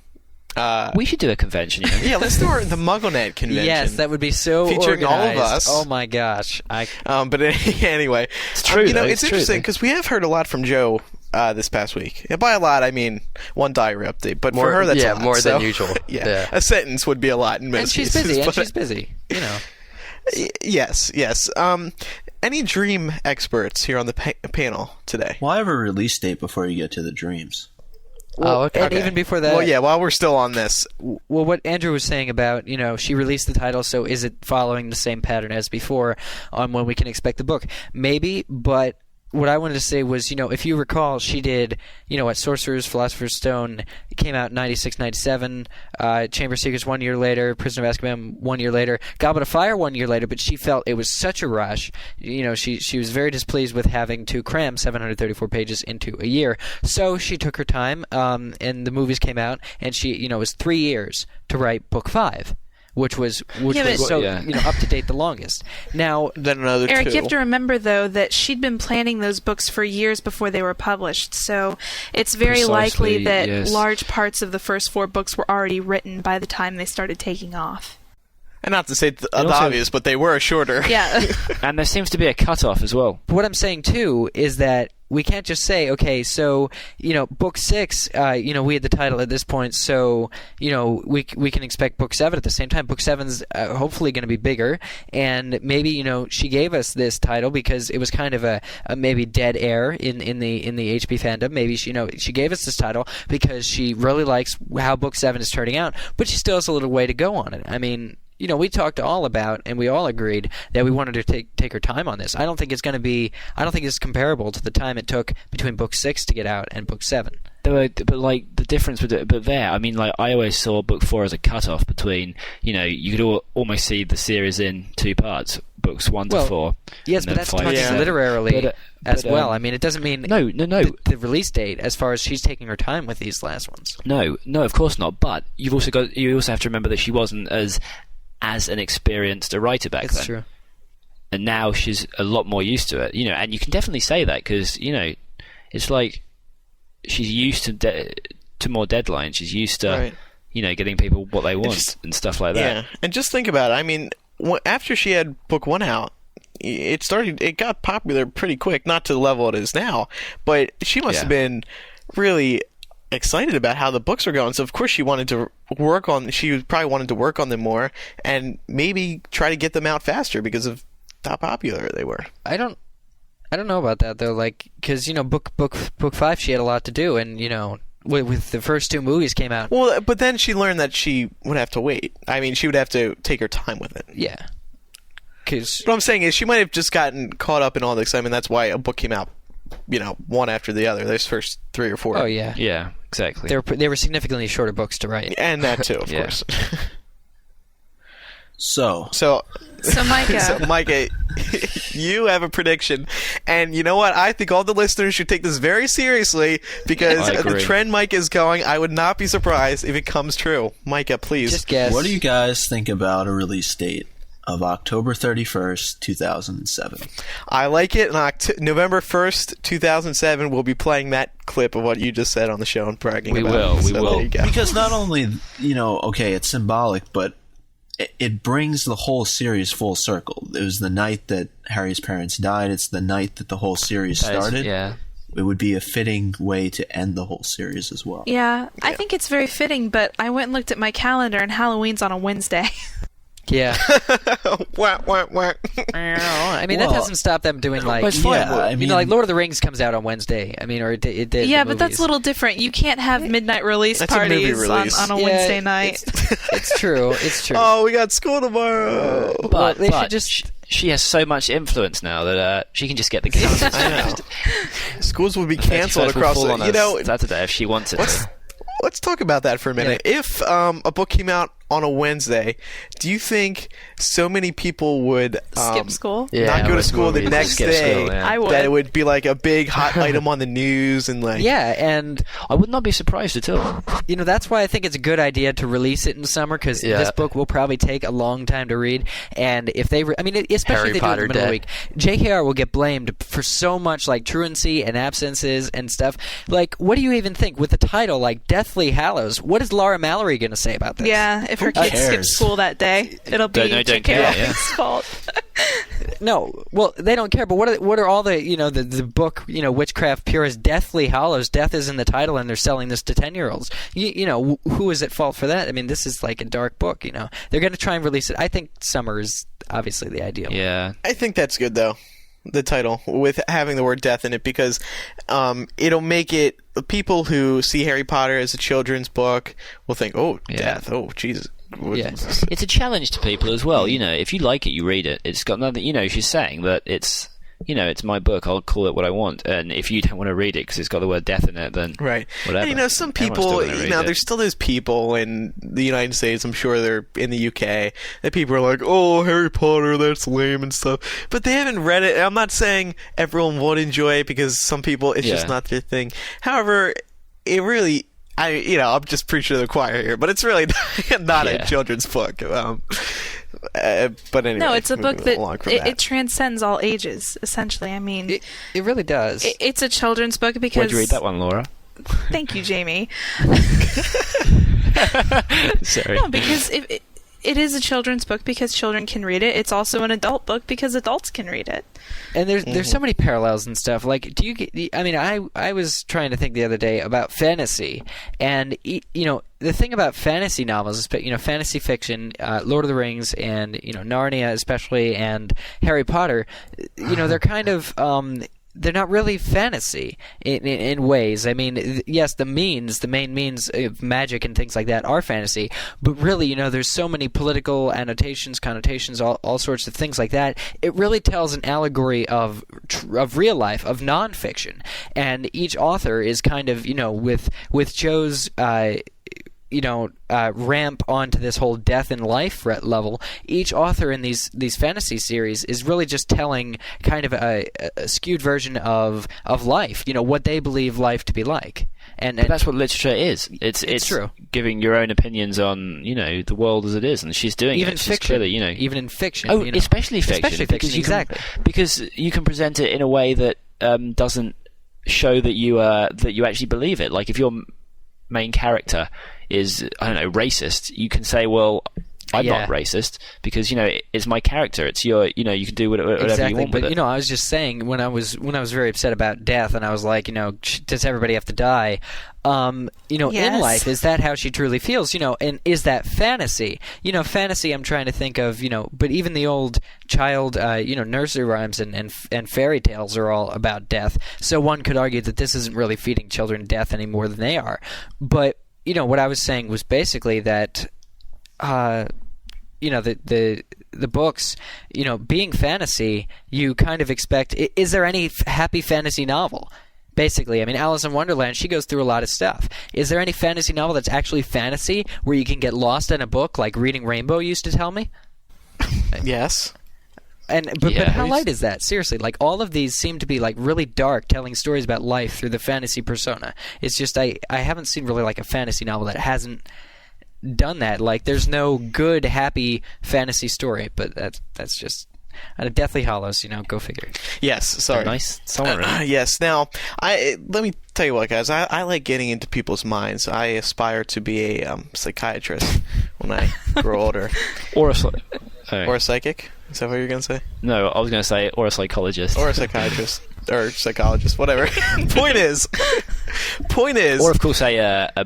We should do a convention. Yeah, let's do the MuggleNet convention. Yes, that would be so featuring organized. all of us. Oh my gosh! But anyway, it's true. It's interesting because we have heard a lot from Jo this past week. And by a lot, I mean one diary update. But for her, that's a lot. More than usual. Yeah, a sentence would be a lot in most cases. And she's busy. Yes. Any dream experts here on the panel today? Well, I have a release date before you get to the dreams. Well, okay. And even before that... Well, yeah, while we're still on this... Well, what Andrew was saying about, she released the title, so is it following the same pattern as before on when we can expect the book? Maybe, but what I wanted to say was, if you recall, she did, what, Sorcerer's Philosopher's Stone came out in 96, 97, Chamber of Secrets 1 year later, Prisoner of Azkaban 1 year later, Goblet of Fire 1 year later, but she felt it was such a rush. She was very displeased with having to cram 734 pages into a year. So she took her time, and the movies came out, and she, it was 3 years to write book 5. Which was up to date the longest. Now, then another Eric, 2. you have to remember though that she'd been planning those books for years before they were published. So it's very likely that large parts of the first 4 books were already written by the time they started taking off. And not to say the obvious, but they were shorter. Yeah. And there seems to be a cutoff as well. What I'm saying too is that we can't just say, okay, so, book 6, we had the title at this point, so, we can expect book 7 at the same time. Book 7's hopefully going to be bigger, and maybe, she gave us this title because it was kind of a maybe dead air in the HP fandom. Maybe she gave us this title because she really likes how book 7 is turning out, but she still has a little way to go on it. I mean, we talked all about, and we all agreed that we wanted to take her time on this. I don't think it's comparable to the time it took between book 6 to get out and book 7. But the difference with it, but there, I mean, like I always saw book 4 as a cutoff between, you could almost see the series in 2 parts, books 1 to 4. Yes, but that's talking literarily as well. I mean, it doesn't mean no. The release date as far as she's taking her time with these last ones. No, of course not. But you also have to remember that she wasn't as an experienced a writer back then. That's true. And now she's a lot more used to it, and you can definitely say that because, it's like she's used to more deadlines. She's used to, getting people what they want and stuff like that. Yeah, and just think about it. I mean, after she had book 1 out, it got popular pretty quick, not to the level it is now, but she must have been really excited about how the books were going. So of course she probably wanted to work on them more and maybe try to get them out faster because of how popular they were. I don't know about that though, because book 5 she had a lot to do, and with the first 2 movies came out. Well, but then she learned that she would have to wait. I mean, she would have to take her time with it. Yeah. What I'm saying is she might have just gotten caught up in all the excitement. That's why a book came out, one after the other. Those first 3 or 4. Oh yeah. Yeah. exactly. They were significantly shorter books to write. And that too, of Yeah. course. So So Micah, So, Micah, you have a prediction, and you know what? I think all the listeners should take this very seriously because I the agree. trend Micah is going. I would not be surprised if it comes true. Micah, please. Just guess. what do you guys think about a release date of October 31st, 2007? I like it. On November 1st, 2007, we'll be playing that clip of what you just said on the show and bragging We about will, it. we So will. There you go. Because not only, okay, it's symbolic, but it brings the whole series full circle. It was the night that Harry's parents died. It's the night that the whole series That is- started. yeah. It would be a fitting way to end the whole series as well. yeah, I think it's very fitting, but I went and looked at my calendar, and Halloween's on a Wednesday. Yeah. Wah, wah, wah. I mean, that Well, doesn't stop them doing like, it's fine. Yeah, I mean, like Lord of the Rings comes out on Wednesday. I mean, or it did. Yeah, the but that's movies. a little different. You can't have midnight release That's a movie parties release. on a Yeah, Wednesday night. It's true. It's true. Oh, we got school tomorrow. Well, they But should just. she has so much influence now that she can just get the calendar I know. changed. Schools would be canceled across the the. Saturday if she wants it to. Let's talk about that for a minute. If a book came out on a Wednesday, do you think so many people would Skip school. not go to with school the movies, next skip day? school, yeah. I would. That it would be like a big hot item on the news and like Yeah, and I would not be surprised at all. that's why I think it's a good idea to release it in summer because Yeah. this book will probably take a long time to read. And if they, especially Harry if they Potter do it in the middle of the Day. week, J.K.R. will get blamed for so much like truancy and absences and stuff. Like, what do you even think with the title like Deathly Hallows? What is Laura Mallory going to say about this? Yeah, if her kids skip cares? school that day, it'll be Don't J.K. care, Rowling's yeah. fault. No, well, they don't care. But what are all the the book Witchcraft Purist Deathly Hallows? Death is in the title, and they're selling this to 10-year-olds. Who is at fault for that? I mean, this is like a dark book. They're going to try and release it. I think summer is obviously the ideal. Yeah. I think that's good though. The title with having the word death in it because it'll make it people who see Harry Potter as a children's book will think, oh, Yeah. death, oh Jesus. Yeah. It's a challenge to people as well. If you like it, you read it. It's got nothing. She's saying that it's my book. I'll call it what I want. And if you don't want to read it because it's got the word death in it, then Right. whatever. And, some Everyone's people, still gonna read it. there's still those people in the United States, I'm sure they're in the UK, that people are like, oh, Harry Potter, that's lame and stuff. But they haven't read it. I'm not saying everyone would enjoy it because some people, it's just Yeah. not their thing. However, it really, I'm just preaching to the choir here, but it's really not a Yeah. children's book. But anyway. No, it's a book moving that along from it transcends all ages, essentially. I mean, It really does. it's a children's book because... Where'd you read that one, Laura? Thank you, Jamie. Sorry. No, because it is a children's book because children can read it. It's also an adult book because adults can read it. And there's so many parallels and stuff. Like, do you get? I mean, I was trying to think the other day about fantasy, and the thing about fantasy novels is, fantasy fiction, Lord of the Rings, and Narnia especially, and Harry Potter. They're kind of. They're not really fantasy in ways. I mean, yes, the main means of magic and things like that are fantasy, but really, there's so many political annotations, connotations, all sorts of things like that. It really tells an allegory of real life, of nonfiction, and each author is kind of, with Joe's ramp onto this whole death in life level. Each author in these fantasy series is really just telling kind of a skewed version of life. What they believe life to be like. And that's what literature is. It's true. Giving your own opinions on the world as it is, and she's doing even it. She's fiction, clearly, even in fiction. Oh, especially fiction. Especially fiction, exactly. Because you can present it in a way that doesn't show that you actually believe it. Like if your main character is, I don't know, racist, you can say, well, I'm not racist because it's my character. It's your, you can do whatever exactly. you want But with it. I was just saying when I was very upset about death, and I was like, does everybody have to die? In life, is that how she truly feels? And is that fantasy? Fantasy. I'm trying to think of, but even the old child, nursery rhymes and fairy tales are all about death. So one could argue that this isn't really feeding children death any more than they are. But what I was saying was basically that. The books, being fantasy, you kind of expect. Is there any happy fantasy novel? Basically, I mean, Alice in Wonderland, she goes through a lot of stuff. Is there any fantasy novel that's actually fantasy where you can get lost in a book like Reading Rainbow used to tell me? Yes. But how light is that? Seriously, like all of these seem to be like really dark, telling stories about life through the fantasy persona. It's just I haven't seen really like a fantasy novel that hasn't done that. Like there's no good, happy fantasy story, but that's just Deathly Hallows, go figure. Yes, sorry. Nice summary. Yes. Now, let me tell you what, guys. I like getting into people's minds. I aspire to be a psychiatrist when I grow older. Or a psychic. Is that what you're going to say? No, I was going to say or a psychologist. Or a psychiatrist. Or psychologist, whatever. Point is... Or, of course, a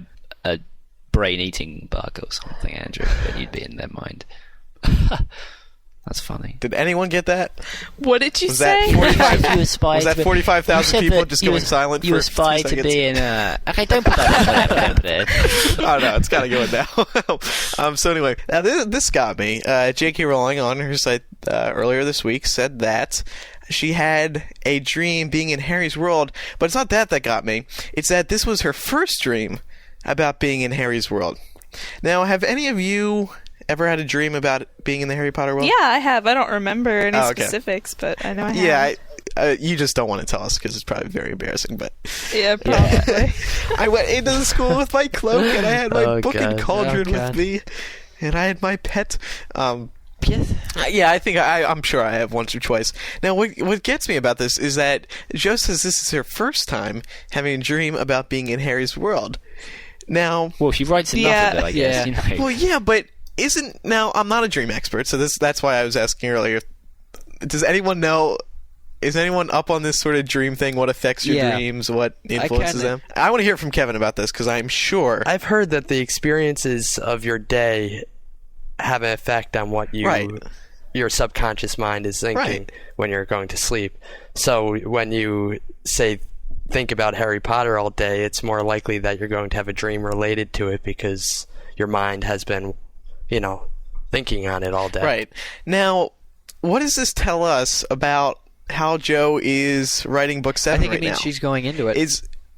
brain-eating bug or something, Andrew. Then you'd be in their mind. That's funny. Did anyone get that? What did you That say? 45, You aspired was that 45,000 people just going silent you for aspire 2 to seconds? be in a... Okay, don't put that there. Oh, no, it's got to go in now. So anyway, now this got me. J.K. Rowling on her site earlier this week said that she had a dream being in Harry's world, but it's not that got me. It's that this was her first dream about being in Harry's world. Now, have any of you ever had a dream about being in the Harry Potter world? Yeah, I have. I don't remember any okay. specifics, but I know I have. Yeah, you just don't want to tell us because it's probably very embarrassing. But yeah, probably. I went into the school with my cloak, and I had my book and God. cauldron with me, and I had my pet. Yeah, I think I'm sure I have once or twice. Now, what gets me about this is that Jo says this is her first time having a dream about being in Harry's world. Now, well, she writes enough of it, I guess. Yeah. well, yeah, but now I'm not a dream expert, so that's why I was asking earlier. Does anyone know? Is anyone up on this sort of dream thing? What affects your dreams? What influences them? I want to hear from Kevin about this because I'm sure I've heard that the experiences of your day have an effect on what your subconscious mind is thinking when you're going to sleep. So when you think about Harry Potter all day, it's more likely that you're going to have a dream related to it because your mind has been, thinking on it all day. Right. Now, what does this tell us about how Jo is writing book 7 I think right it means now? she's going into it.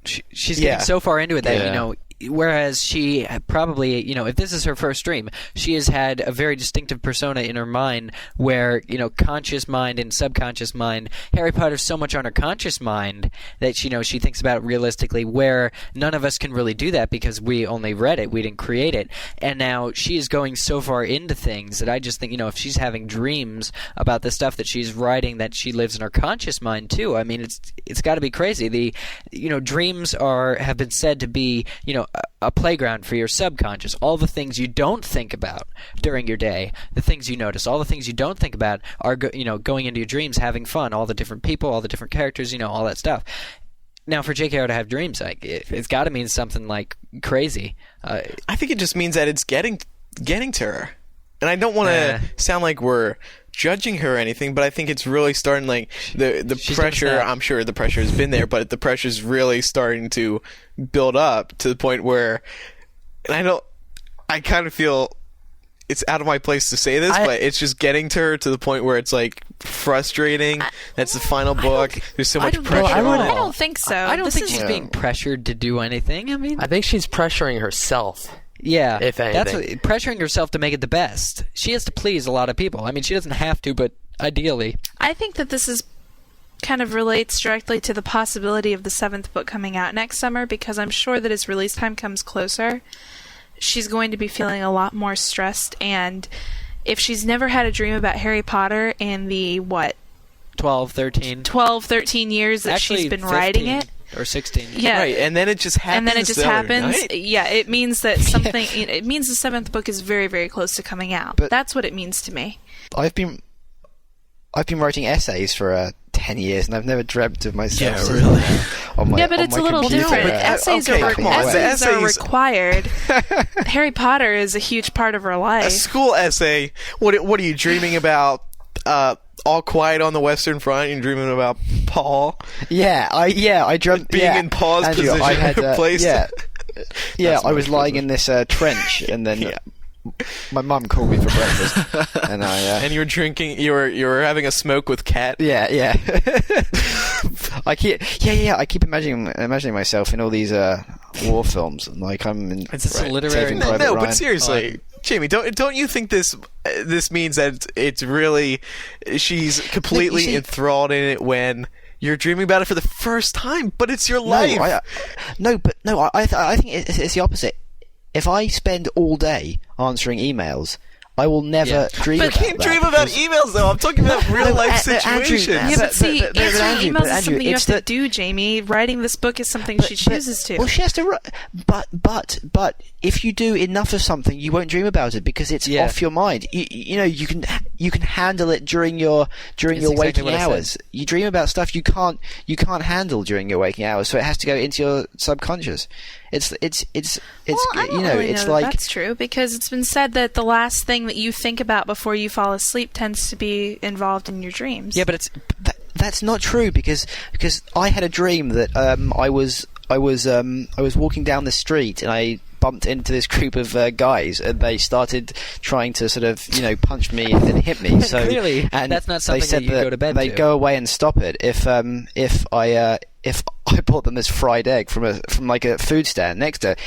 She's Yeah. getting so far into it that, whereas she probably, if this is her first dream, she has had a very distinctive persona in her mind where, conscious mind and subconscious mind, Harry Potter's so much on her conscious mind that, she thinks about it realistically, where none of us can really do that because we only read it, we didn't create it. And now she is going so far into things that I just think, if she's having dreams about the stuff that she's writing, that she lives in her conscious mind too. I mean, it's got to be crazy. Dreams have been said to be, a playground for your subconscious. All the things you don't think about during your day, the things you notice, all the things you don't think about are going into your dreams, having fun, all the different people, all the different characters, all that stuff. Now, for JKR to have dreams, it's got to mean something like crazy. I think it just means that it's getting to her. And I don't want to sound like we're judging her or anything, but I think it's really starting, like, the pressure, I'm sure the pressure has been there, but the pressure's really starting to build up to the point where, and I kind of feel it's out of my place to say this, but it's just getting to her to the point where it's, like, frustrating. That's the final book. There's so much pressure on it. I don't think so. I don't think she's being pressured to do anything. I mean, I think she's pressuring herself. Yeah, if anything. That's pressuring herself to make it the best. She has to please a lot of people. I mean, she doesn't have to, but ideally. I think that this is kind of relates directly to the possibility of the 7th book coming out next summer, because I'm sure that as release time comes closer, she's going to be feeling a lot more stressed, and if she's never had a dream about Harry Potter in the, 12, 13 years that she's been writing it. Or 16. Yeah. Right, and then it just happens. Right? Yeah, it means that something. It means the 7th book is very, very close to coming out. But that's what it means to me. I've been writing essays for 10 years, and I've never dreamt of myself. Yeah, really. But it's a little different. Essays are required. Harry Potter is a huge part of her life. A school essay. What are you dreaming about? All Quiet on the Western Front. You're dreaming about Paul. I dreamt being in Paul's Andrew, position. I had place. I was lying in this trench, and then my mum called me for breakfast, and I and you were drinking. You were having a smoke with Kat. Yeah. I keep imagining myself in all these war films, and like I'm in. It's right, literary. Saving Private No, Ryan. but seriously, Jamie, don't you think this means that it's really she's completely enthralled in it when you're dreaming about it for the first time, but it's your life. I think it's the opposite. If I spend all day answering emails, I will never dream about that. But you dream about emails, though. I'm talking about real-life situations. Yeah, but see, answering emails is Andrew, something you have it's to do, Jamie. Writing this book is something she chooses to. Well, she has to. But if you do enough of something, you won't dream about it because it's off your mind. You know, you can handle it during your waking hours. You dream about stuff you can't handle during your waking hours, so it has to go into your subconscious. It's Well, I don't really know that that's true, because it's been said that the last thing that you think about before you fall asleep tends to be involved in your dreams. Yeah, but that's not true because I had a dream that I was walking down the street and I bumped into this group of guys and they started trying to sort of punch me and hit me. So clearly, and that's not something they said that you go to bed they'd to. go away and stop it if I bought them this fried egg from like a food stand next to it.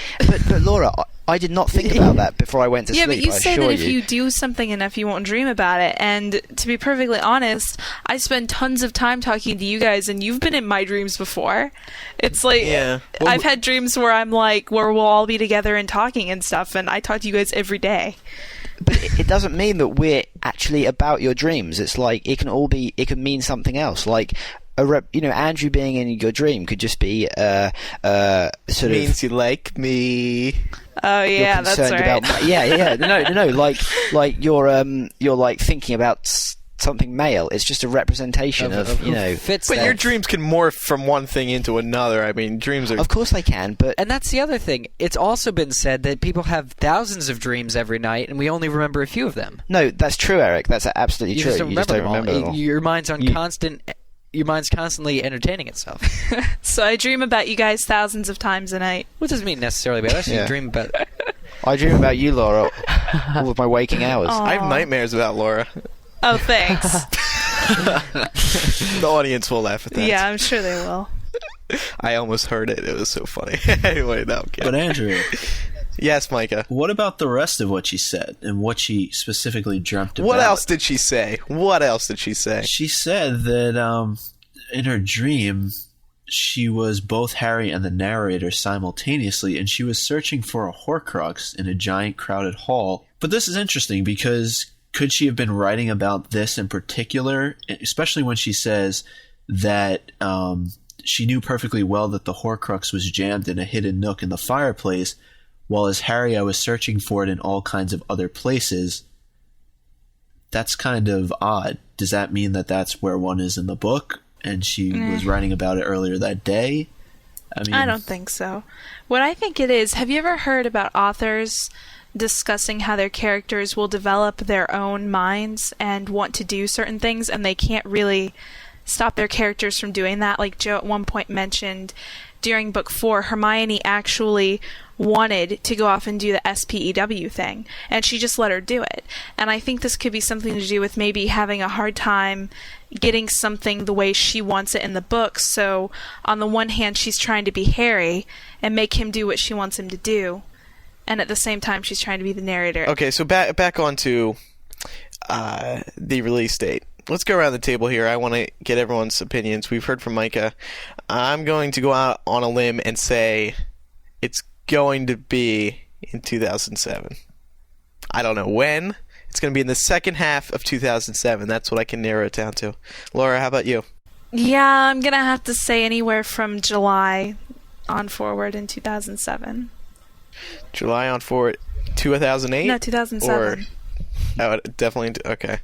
But Laura, I did not think about that before I went to sleep. Yeah, but you I say assure that if you do something enough, you won't dream about it. And to be perfectly honest, I spend tons of time talking to you guys, and you've been in my dreams before. It's like, I've had dreams where where we'll all be together and talking and stuff, and I talk to you guys every day. But it doesn't mean that we're actually about your dreams. It's like it can mean something else. Like Andrew being in your dream could just be means you like me. Oh yeah, that's right. Like you're like thinking about something male. It's just a representation of But your dreams can morph from one thing into another. I mean, dreams are. Of course they can, but And that's the other thing. It's also been said that people have thousands of dreams every night, and we only remember a few of them. No, that's true, Eric. That's absolutely You true. just don't You just don't remember remember them all. Your mind's on constant. Your mind's constantly entertaining itself. So I dream about you guys thousands of times a night. What doesn't mean necessarily bad. I actually dream about. I dream about you, Laura, all of my waking hours. I have nightmares about Laura. Oh, thanks. The audience will laugh at that. Yeah, I'm sure they will. I almost heard it. It was so funny. Anyway, no, I'm kidding. But Andrew, Yes, Micah. what about the rest of what she said and what she specifically dreamt about? What else did she say? She said that in her dream, she was both Harry and the narrator simultaneously, and she was searching for a Horcrux in a giant crowded hall. But this is interesting because could she have been writing about this in particular, especially when she says that she knew perfectly well that the Horcrux was jammed in a hidden nook in the fireplace, while as Harry I was searching for it in all kinds of other places. That's kind of odd. Does that mean that that's where one is in the book and she was writing about it earlier that day? I don't think so. What I think it is, have you ever heard about authors discussing how their characters will develop their own minds and want to do certain things, and they can't really stop their characters from doing that? Like Joe at one point mentioned during book 4, Hermione actually wanted to go off and do the SPEW thing, and she just let her do it. And I think this could be something to do with maybe having a hard time getting something the way she wants it in the book. So on the one hand, she's trying to be Harry and make him do what she wants him to do, and at the same time she's trying to be the narrator. Okay, so back onto the release date. Let's go around the table here. I want to get everyone's opinions. We've heard from Micah. I'm going to go out on a limb and say it's going to be in 2007. I don't know when. It's going to be in the second half of 2007. That's what I can narrow it down to. Laura, how about you? Yeah, I'm going to have to say anywhere from July on forward in 2007. July on forward. 2008? No, 2007. Oh, definitely. Okay.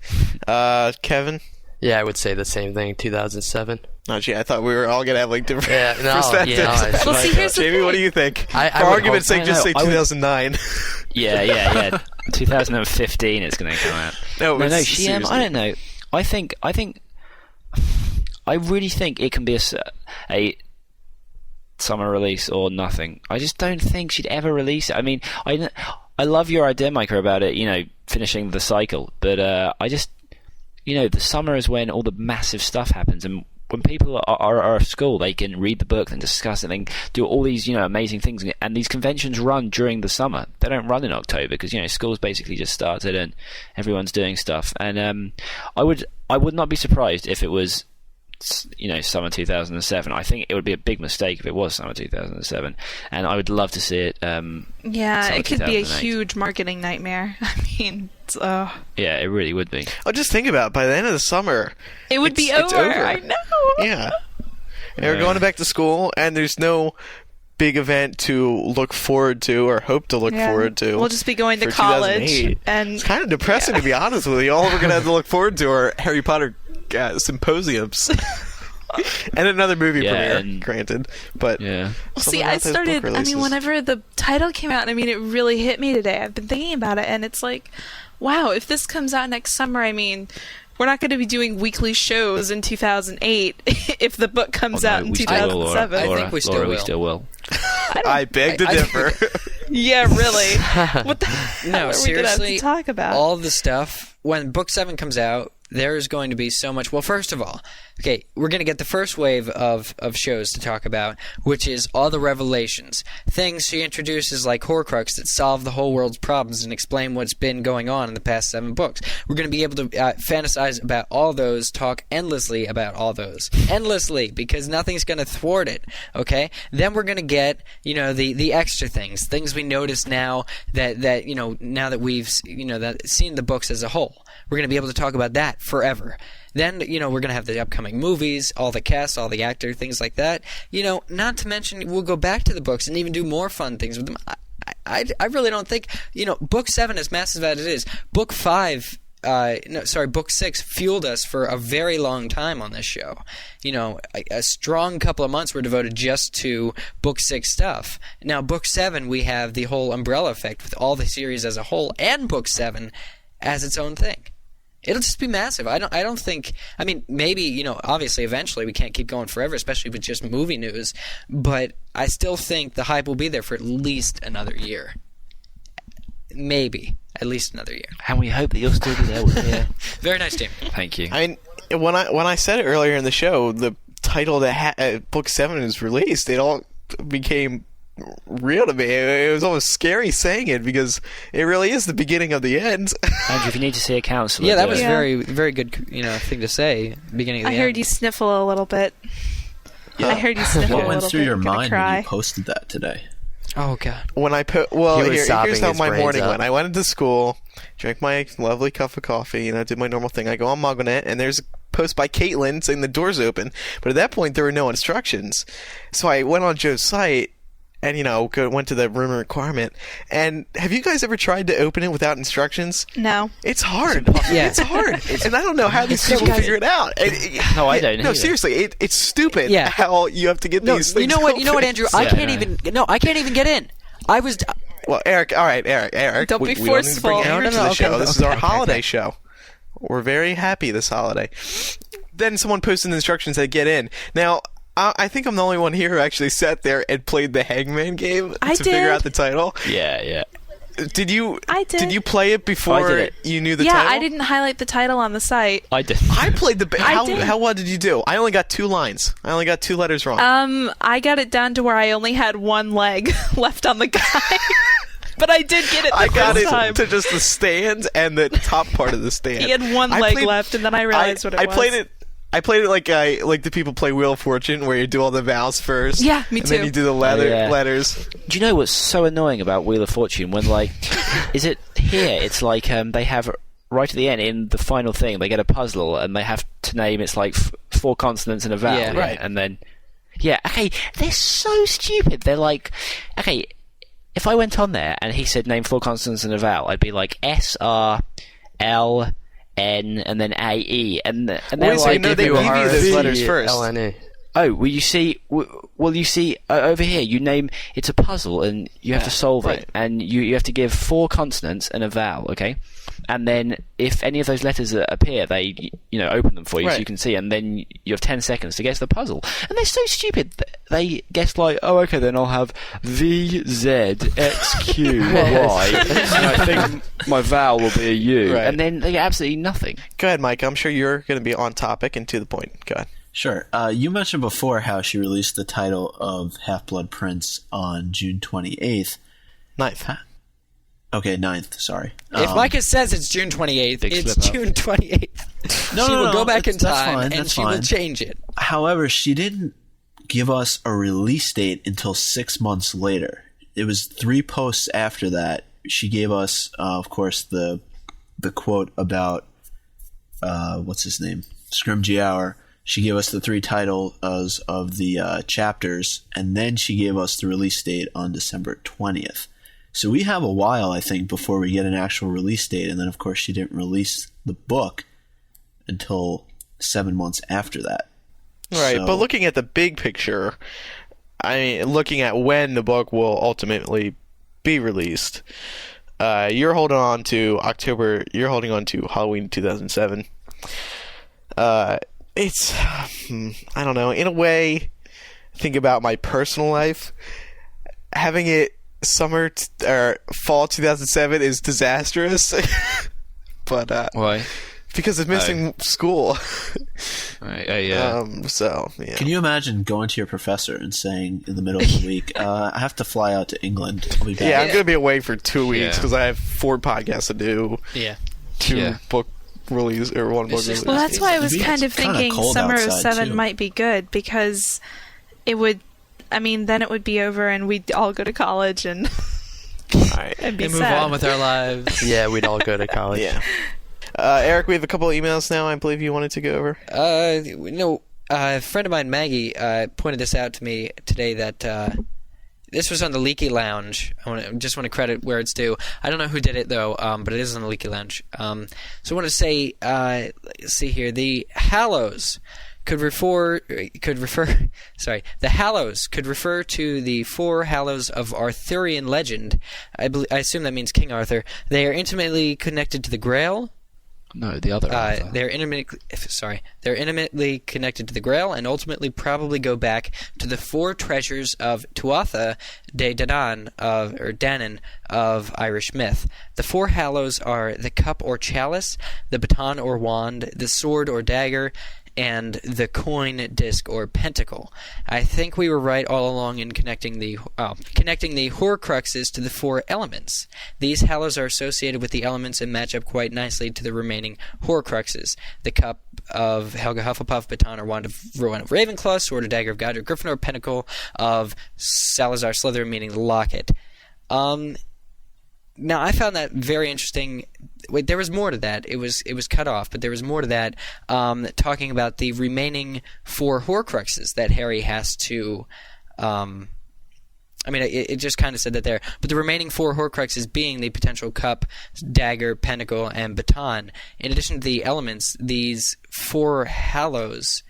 Kevin? Yeah, I would say the same thing, 2007. Oh, gee, I thought we were all going to have like different perspectives. Well, see, here's the Jamie, thing. what do you think? I For would argument's hope- sake, just say 2009. Yeah. 2015 it's going to come out. No, No, it's she. seriously. I don't know. I really think it can be a summer release or nothing. I just don't think she'd ever release it. I mean, I love your idea, Micah, about it. Finishing the cycle, but I just. The summer is when all the massive stuff happens, and when people are at school, they can read the book and discuss it and do all these, amazing things. And these conventions run during the summer. They don't run in October because, school's basically just started and everyone's doing stuff. And I would not be surprised if it was, summer 2007. I think it would be a big mistake if it was summer 2007. And I would love to see it. It could be a huge marketing nightmare. I mean, yeah, it really would be. Oh, just think about it. By the end of the summer, it would be over. I know. Yeah. And we're going back to school, and there's no big event to look forward to or hope to look forward to. We'll just be going to college. And it's kind of depressing, to be honest with you. All we're going to have to look forward to are Harry Potter symposiums. And another movie premiere, granted. But I started, whenever the title came out, it really hit me today. I've been thinking about it, and it's like, wow, if this comes out next summer, we're not going to be doing weekly shows in 2008 if the book comes out in 2007. I think we still will. I beg to differ. Yeah, really. What the hell are seriously, we going to have to talk about? All the stuff, when Book 7 comes out, there's going to be so much. Well, first of all, we're going to get the first wave of shows to talk about, which is all the revelations. Things she introduces like Horcruxes that solve the whole world's problems and explain what's been going on in the past 7 books. We're going to be able to fantasize about all those, talk endlessly about all those. Endlessly, because nothing's going to thwart it, okay? Then we're going to get, the extra things we notice now that now that we've, seen the books as a whole. We're going to be able to talk about that forever. Then, we're going to have the upcoming movies, all the cast, all the actors, things like that. Not to mention, we'll go back to the books and even do more fun things with them. I really don't think, Book 7, as massive as it is, Book 6 fueled us for a very long time on this show. A strong couple of months were devoted just to Book 6 stuff. Now, Book 7, we have the whole umbrella effect with all the series as a whole, and Book 7 as its own thing. It'll just be massive. I don't think. Maybe obviously, eventually, we can't keep going forever, especially with just movie news. But I still think the hype will be there for at least another year. Maybe at least another year. And we hope that you'll still be there with me. Very nice, Tim. Thank you. When I said it earlier in the show, the title that Book 7 is released, it all became real to me. It was almost scary saying it because it really is the beginning of the end. Andrew, if you need to see a counsellor, that was very, very good, thing to say. Beginning of the end. I heard you sniffle a little bit. Yeah. I heard you sniffle a little bit. What went through your mind cry. when you posted that today? Oh God! When I here's how my morning went. I went into school, drank my lovely cup of coffee, did my normal thing. I go on MuggleNet, and there's a post by Caitlin saying the door's open. But at that point, there were no instructions. So I went on Joe's site. And, went to the room requirement. And have you guys ever tried to open it without instructions? No. It's hard. It's hard. And I don't know how these people figure it out. No, I don't. No, seriously, it's stupid how you have to get these things. You know what, Andrew? I can't even get in. I was. Well, Eric. All right, Eric. Don't be forceful. We don't need to bring Eric to the show. This is our holiday show. We're very happy this holiday. Then someone posted the instructions that get in. Now, I think I'm the only one here who actually sat there and played the Hangman game figure out the title. Yeah. Did you? I did. Did you play it before you knew the title? Yeah, I didn't highlight the title on the site. I did. I played the. How well did you do? I only got 2 lines. I only got 2 letters wrong. I got it down to where I only had 1 leg left on the guy. But I did get it the first time. I got it to just the stand and the top part of the stand. He had 1 leg left, and then I realized what it was. I played it like the people play Wheel of Fortune, where you do all the vowels first. Yeah, me and too. And then you do the letters. Do you know what's so annoying about Wheel of Fortune? When is it here? It's like they have right at the end in the final thing, they get a puzzle and they have to name. It's like 4 consonants and a vowel. Yeah, right. And then they're so stupid. They're like, okay, if I went on there and he said name 4 consonants and a vowel, I'd be like SRL. N and then AE and then they give you those letters first. LNA. Oh, well, you see, over here, you name, it's a puzzle, and you have to solve it, and you have to give 4 consonants and a vowel, okay? And then, if any of those letters appear, they, open them for you so you can see, and then you have 10 seconds to guess the puzzle. And they're so stupid. They guess then I'll have V, Z, X, Q, Y, and I think my vowel will be a U. Right. And then they get absolutely nothing. Go ahead, Mike. I'm sure you're going to be on topic and to the point. Go ahead. Sure. You mentioned before how she released the title of Half-Blood Prince on June 28th. 9th. Okay, 9th, sorry. If Micah says it's June 28th, it's June 28th. No, she will go back in that's time fine, and she will change it. However, she didn't give us a release date until 6 months later. It was 3 posts after that. She gave us, of course, the quote about, what's his name? Scrimgeour. She gave us the 3 titles of the chapters, and then she gave us the release date on December 20th. So we have a while, I think, before we get an actual release date, and then, of course, she didn't release the book until 7 months after that. Right, So, but looking at the big picture, I mean, looking at when the book will ultimately be released, you're holding on to October. You're holding on to Halloween 2007. It's, I don't know. In a way, think about my personal life. Having it summer or fall 2007 is disastrous. But why? Because of missing school. Yeah. So, yeah. Can you imagine going to your professor and saying in the middle of the week, I have to fly out to England. I'll be back. Yeah, I'm going to be away for 2 weeks Yeah. because I have 4 podcasts to do. Yeah. 2 book release or 1 book release. Well, that's why I was It's kind of kinda thinking cold summer of outside, 7 too. might be good because it would. I mean, then it would be over and we'd all go to college and Alright. it'd be And move sad. on with our lives. Yeah, we'd all go to college. Yeah. Eric, we have a couple of emails now I believe you wanted to go over. A friend of mine, Maggie, pointed this out to me today that this was on the Leaky Lounge. I just want to credit where it's due. I don't know who did it though, but it is on the Leaky Lounge. So I want to say, let's see here, the Hallows could refer. The Hallows could refer to the 4 Hallows of Arthurian legend. I assume that means King Arthur. They are intimately connected to the Grail. No, the other. They're intimately connected to the Grail, and ultimately probably go back to the 4 treasures of Tuatha de Danann of Irish myth. The 4 Hallows are the cup or chalice, the baton or wand, the sword or dagger, and the coin, disc, or pentacle. I think we were right all along in connecting the Horcruxes to the 4 elements. These Hallows are associated with the elements and match up quite nicely to the remaining Horcruxes. The cup of Helga Hufflepuff, baton or wand of Rowan of Ravenclaw, sword or dagger of Godric Gryffindor, pentacle of Salazar Slytherin, meaning the locket. Now, I found that very interesting. Wait, there was more to that. It was cut off, but there was more to that, talking about the remaining 4 Horcruxes that Harry has to... it just kind of said that there. But the remaining 4 Horcruxes being the potential cup, dagger, pentacle, and baton. In addition to the elements, these 4 Hallows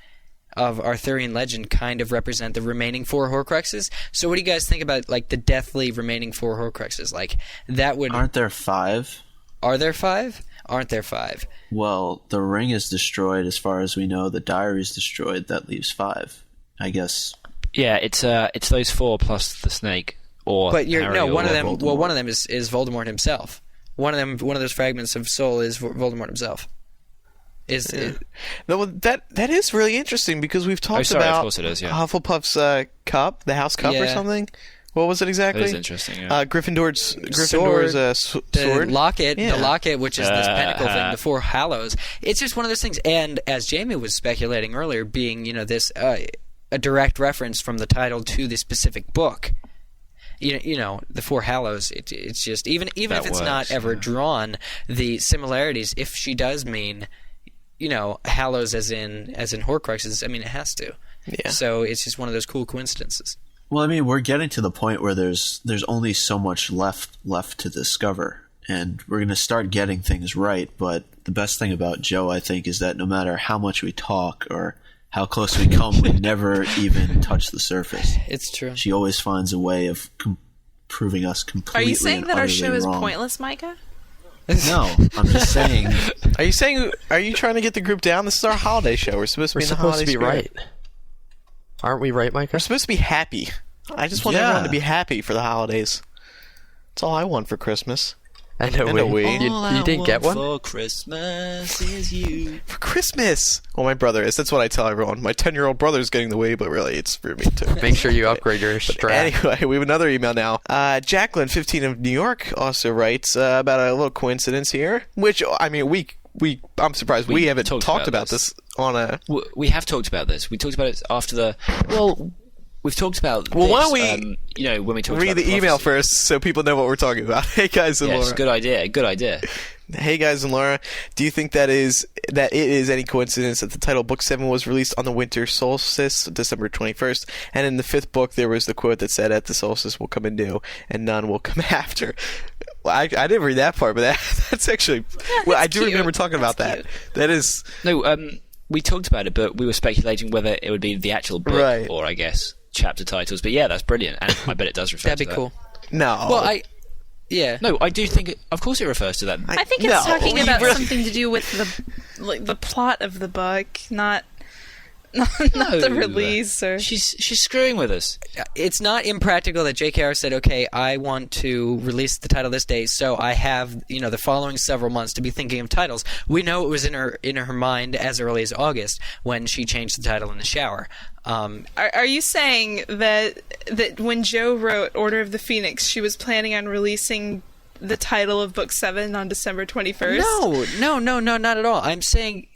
of Arthurian legend kind of represent the remaining 4 Horcruxes. So what do you guys think about, like, the deathly remaining 4 Horcruxes? Like, that would... Aren't there 5? Are there 5? Aren't there 5? Well, the ring is destroyed as far as we know. The diary is destroyed. That leaves 5. I guess. Yeah, it's those 4 plus the snake, or But Harry one or of them. Voldemort. Well, one of them is Voldemort himself. One of those fragments of soul is Voldemort himself. No, that is really interesting because we've talked about of course it is, yeah. Hufflepuff's cup, the house cup or Yeah. something. What was it exactly? That is interesting. Yeah. Gryffindor's Sword, sword. the locket, Yeah. which is this pentacle thing, the 4 Hallows. It's just one of those things. And as Jamie was speculating earlier, being this a direct reference from the title to the specific book. The 4 Hallows. It's just even if it's works, not ever drawn, the similarities. If she does mean, Hallows as in Horcruxes, I mean it has to. Yeah. So it's just one of those cool coincidences. Well, I mean, we're getting to the point where there's only so much left to discover, and we're going to start getting things right. But the best thing about Joe, I think, is that no matter how much we talk or how close we come, we never even touch the surface. It's true. She always finds a way of proving us completely. Are you saying and that our utterly show is wrong. pointless, Micah? No, I'm just saying. Are you trying to get the group down? This is our holiday show. We're supposed to We're be in the supposed holiday to be spirit. right. Aren't we right, Micah? We're supposed to be happy. I just want Yeah. everyone to be happy for the holidays. That's all I want for Christmas. And a Wii. You didn't get one? For Christmas is you. For Christmas! Well, my brother is. That's what I tell everyone. My 10-year-old brother's getting the Wii, but really, it's for me too. Make sure you upgrade your strap. Anyway, we have another email now. Jacqueline, 15 of New York, also writes about a little coincidence here, which, I mean, I'm surprised we haven't talked about this on a... We have talked about this. We talked about it after the... Well... We've talked about this, why don't we when we talked read about the email first so people know what we're talking about. Hey, guys and Laura. Good idea. Hey, guys and Laura. Do you think that it is any coincidence that the title Book 7 was released on the winter solstice, December 21st, and in the 5th book there was the quote that said, "At the solstice will come anew, and none will come after." Well, I didn't read that part, but that's actually... well, I do cute. remember talking about that. Cute. That is... No, we talked about it, but we were speculating whether it would be the actual book or, I guess... chapter titles, but yeah, that's brilliant, and I bet it does refer to that. That'd be cool. No. Well, No, I do think of course it refers to that. I think it's talking about something to do with the plot of the book, not the release. Or She's screwing with us. it's not impractical that JKR said, okay, I want to release the title this day, so I have the following several months to be thinking of titles. We know it was in her mind as early as August when she changed the title in the shower. Are you saying that when Jo wrote Order of the Phoenix, she was planning on releasing the title of Book 7 on December 21st? No, not at all. I'm saying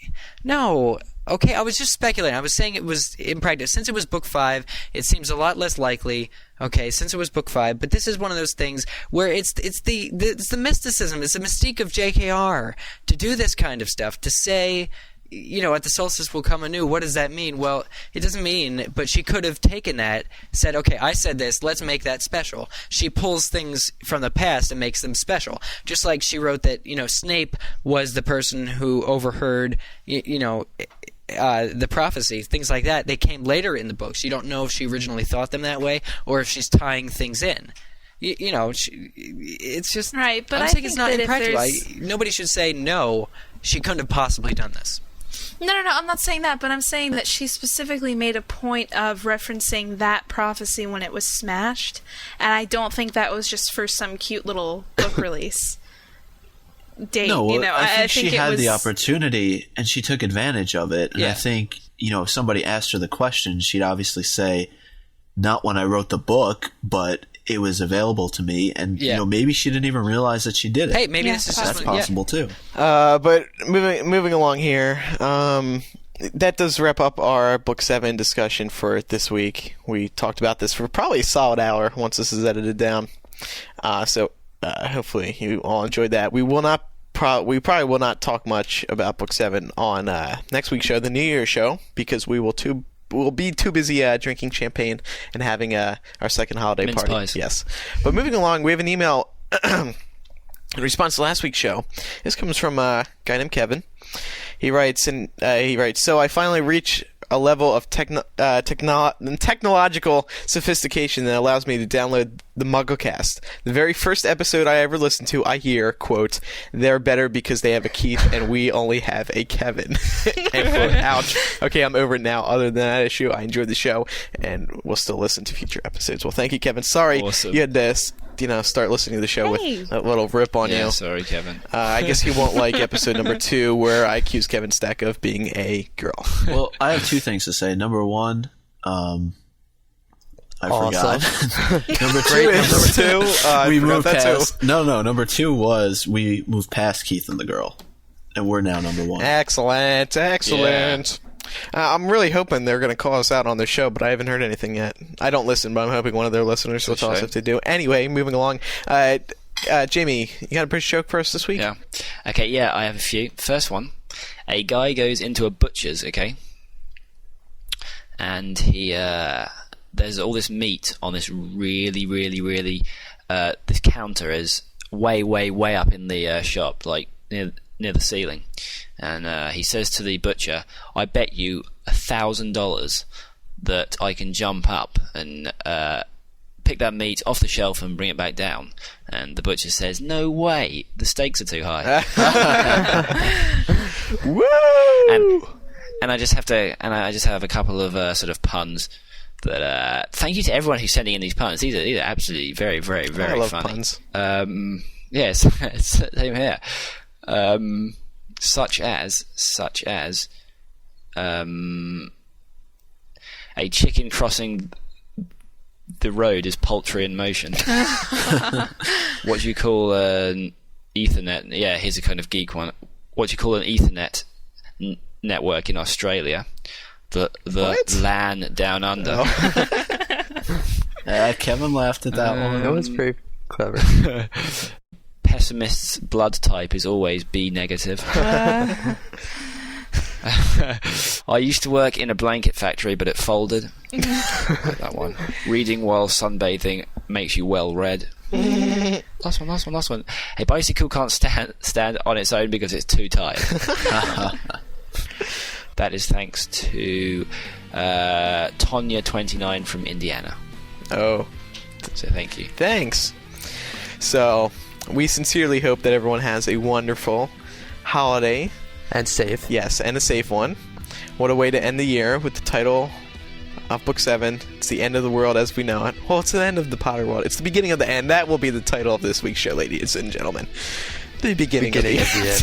no. Okay, I was just speculating. I was saying it was impractical. Since it was Book 5, it seems a lot less likely. Okay, since it was Book 5, but this is one of those things where it's the mysticism, it's the mystique of JKR to do this kind of stuff, to say, at the solstice will come anew. What does that mean? Well, it doesn't mean, but she could have taken that, said, okay, I said this, let's make that special. She pulls things from the past and makes them special. Just like she wrote that, Snape was the person who overheard, the prophecy, things like that. They came later in the books. You don't know if she originally thought them that way or if she's tying things in. It's just... Right, but I'm I saying think it's not that impractical. Nobody should say, no, she couldn't have possibly done this. No, I'm not saying that, but I'm saying that she specifically made a point of referencing that prophecy when it was smashed, and I don't think that was just for some cute little book release date. No, I think she had was... the opportunity, and she took advantage of it, and I think, if somebody asked her the question, she'd obviously say, not when I wrote the book, but it was available to me, and maybe she didn't even realize that she did it. Hey, maybe this is that's possible too. But moving along here, that does wrap up our Book 7 discussion for this week. We talked about this for probably a solid hour once this is edited down. So hopefully you all enjoyed that. We probably will not talk much about Book 7 on next week's show, the New Year's show, because we'll be too busy drinking champagne and having our second holiday Mince party. Pies. Yes. But moving along, we have an email in response to last week's show. This comes from a guy named Kevin. He writes, so I finally reached a level of technological sophistication that allows me to download the MuggleCast. The very first episode I ever listened to, I hear, quote, "They're better because they have a Keith and we only have a Kevin." End quote. Ouch. Okay, I'm over it now. Other than that issue, I enjoyed the show and will still listen to future episodes. Well, thank you, Kevin. Sorry you had to start listening to the show with a little rip on you. Sorry, Kevin. I guess he won't like episode number 2 where I accuse Kevin Stack of being a girl. Well, I have two things to say. Number one, I forgot. Number two, we moved past. Number 2 was we moved past Keith and the girl, and we're now number 1. Excellent. Yeah. I'm really hoping they're going to call us out on their show, but I haven't heard anything yet. I don't listen, but I'm hoping one of their listeners will tell us if they do. Anyway, moving along. Jamie, you got a British joke for us this week? Yeah. Okay, I have a few. First one. A guy goes into a butcher's, okay? And he, there's all this meat on this really, really, really, this counter is way, way, way up in the shop, like near the ceiling. And he says to the butcher, "I bet you $1,000 that I can jump up and pick that meat off the shelf and bring it back down." And the butcher says, "No way, the stakes are too high." Woo! And I just have a couple of sort of puns. That thank you to everyone who's sending in these puns. These are absolutely very, very, very I love funny. puns. Yes, same here. Such as a chicken crossing the road is poultry in motion. What do you call an Ethernet? Yeah, here's a kind of geek one. What do you call an Ethernet network in Australia? The LAN down under. Kevin laughed at that one. That was pretty clever. Pessimist's blood type is always B negative. I used to work in a blanket factory, but it folded. That one. Reading while sunbathing makes you well read. Last one. A bicycle can't stand on its own because it's too tight. That is thanks to Tonya29 from Indiana. Oh. So thank you. Thanks. So, we sincerely hope that everyone has a wonderful holiday. And safe. Yes, and a safe one. What a way to end the year with the title of Book 7. It's the end of the world as we know it. Well, it's the end of the Potter world. It's the beginning of the end. That will be the title of this week's show, ladies and gentlemen. The beginning of the end.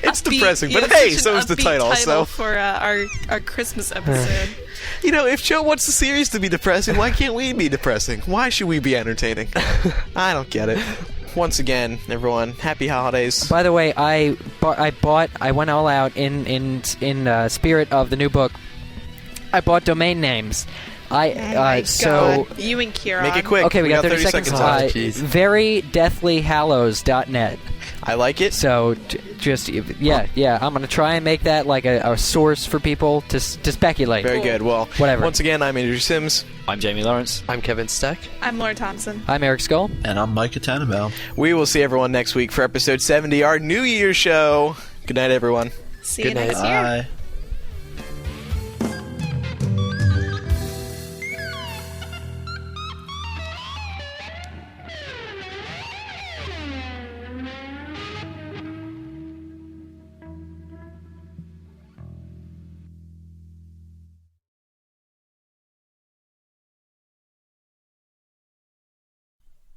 It's depressing, but hey, so is the title. So for our Christmas episode. You know, if Joe wants the series to be depressing, why can't we be depressing? Why should we be entertaining? I don't get it. Once again, everyone, happy holidays. By the way, I went all out in spirit of the new book. I bought domain names. So you and Kieran. Make it quick. Okay, we got 30 seconds. verydeathlyhallows.net. I like it. So, I'm gonna try and make that like a source for people to speculate. Very good. Well, whatever. Once again, I'm Andrew Sims. I'm Jamie Lawrence. I'm Kevin Steck. I'm Laura Thompson. I'm Eric Skull. And I'm Micah Tannenbaum. We will see everyone next week for episode 70, our New Year's show. Good night, everyone. See you next year. Bye.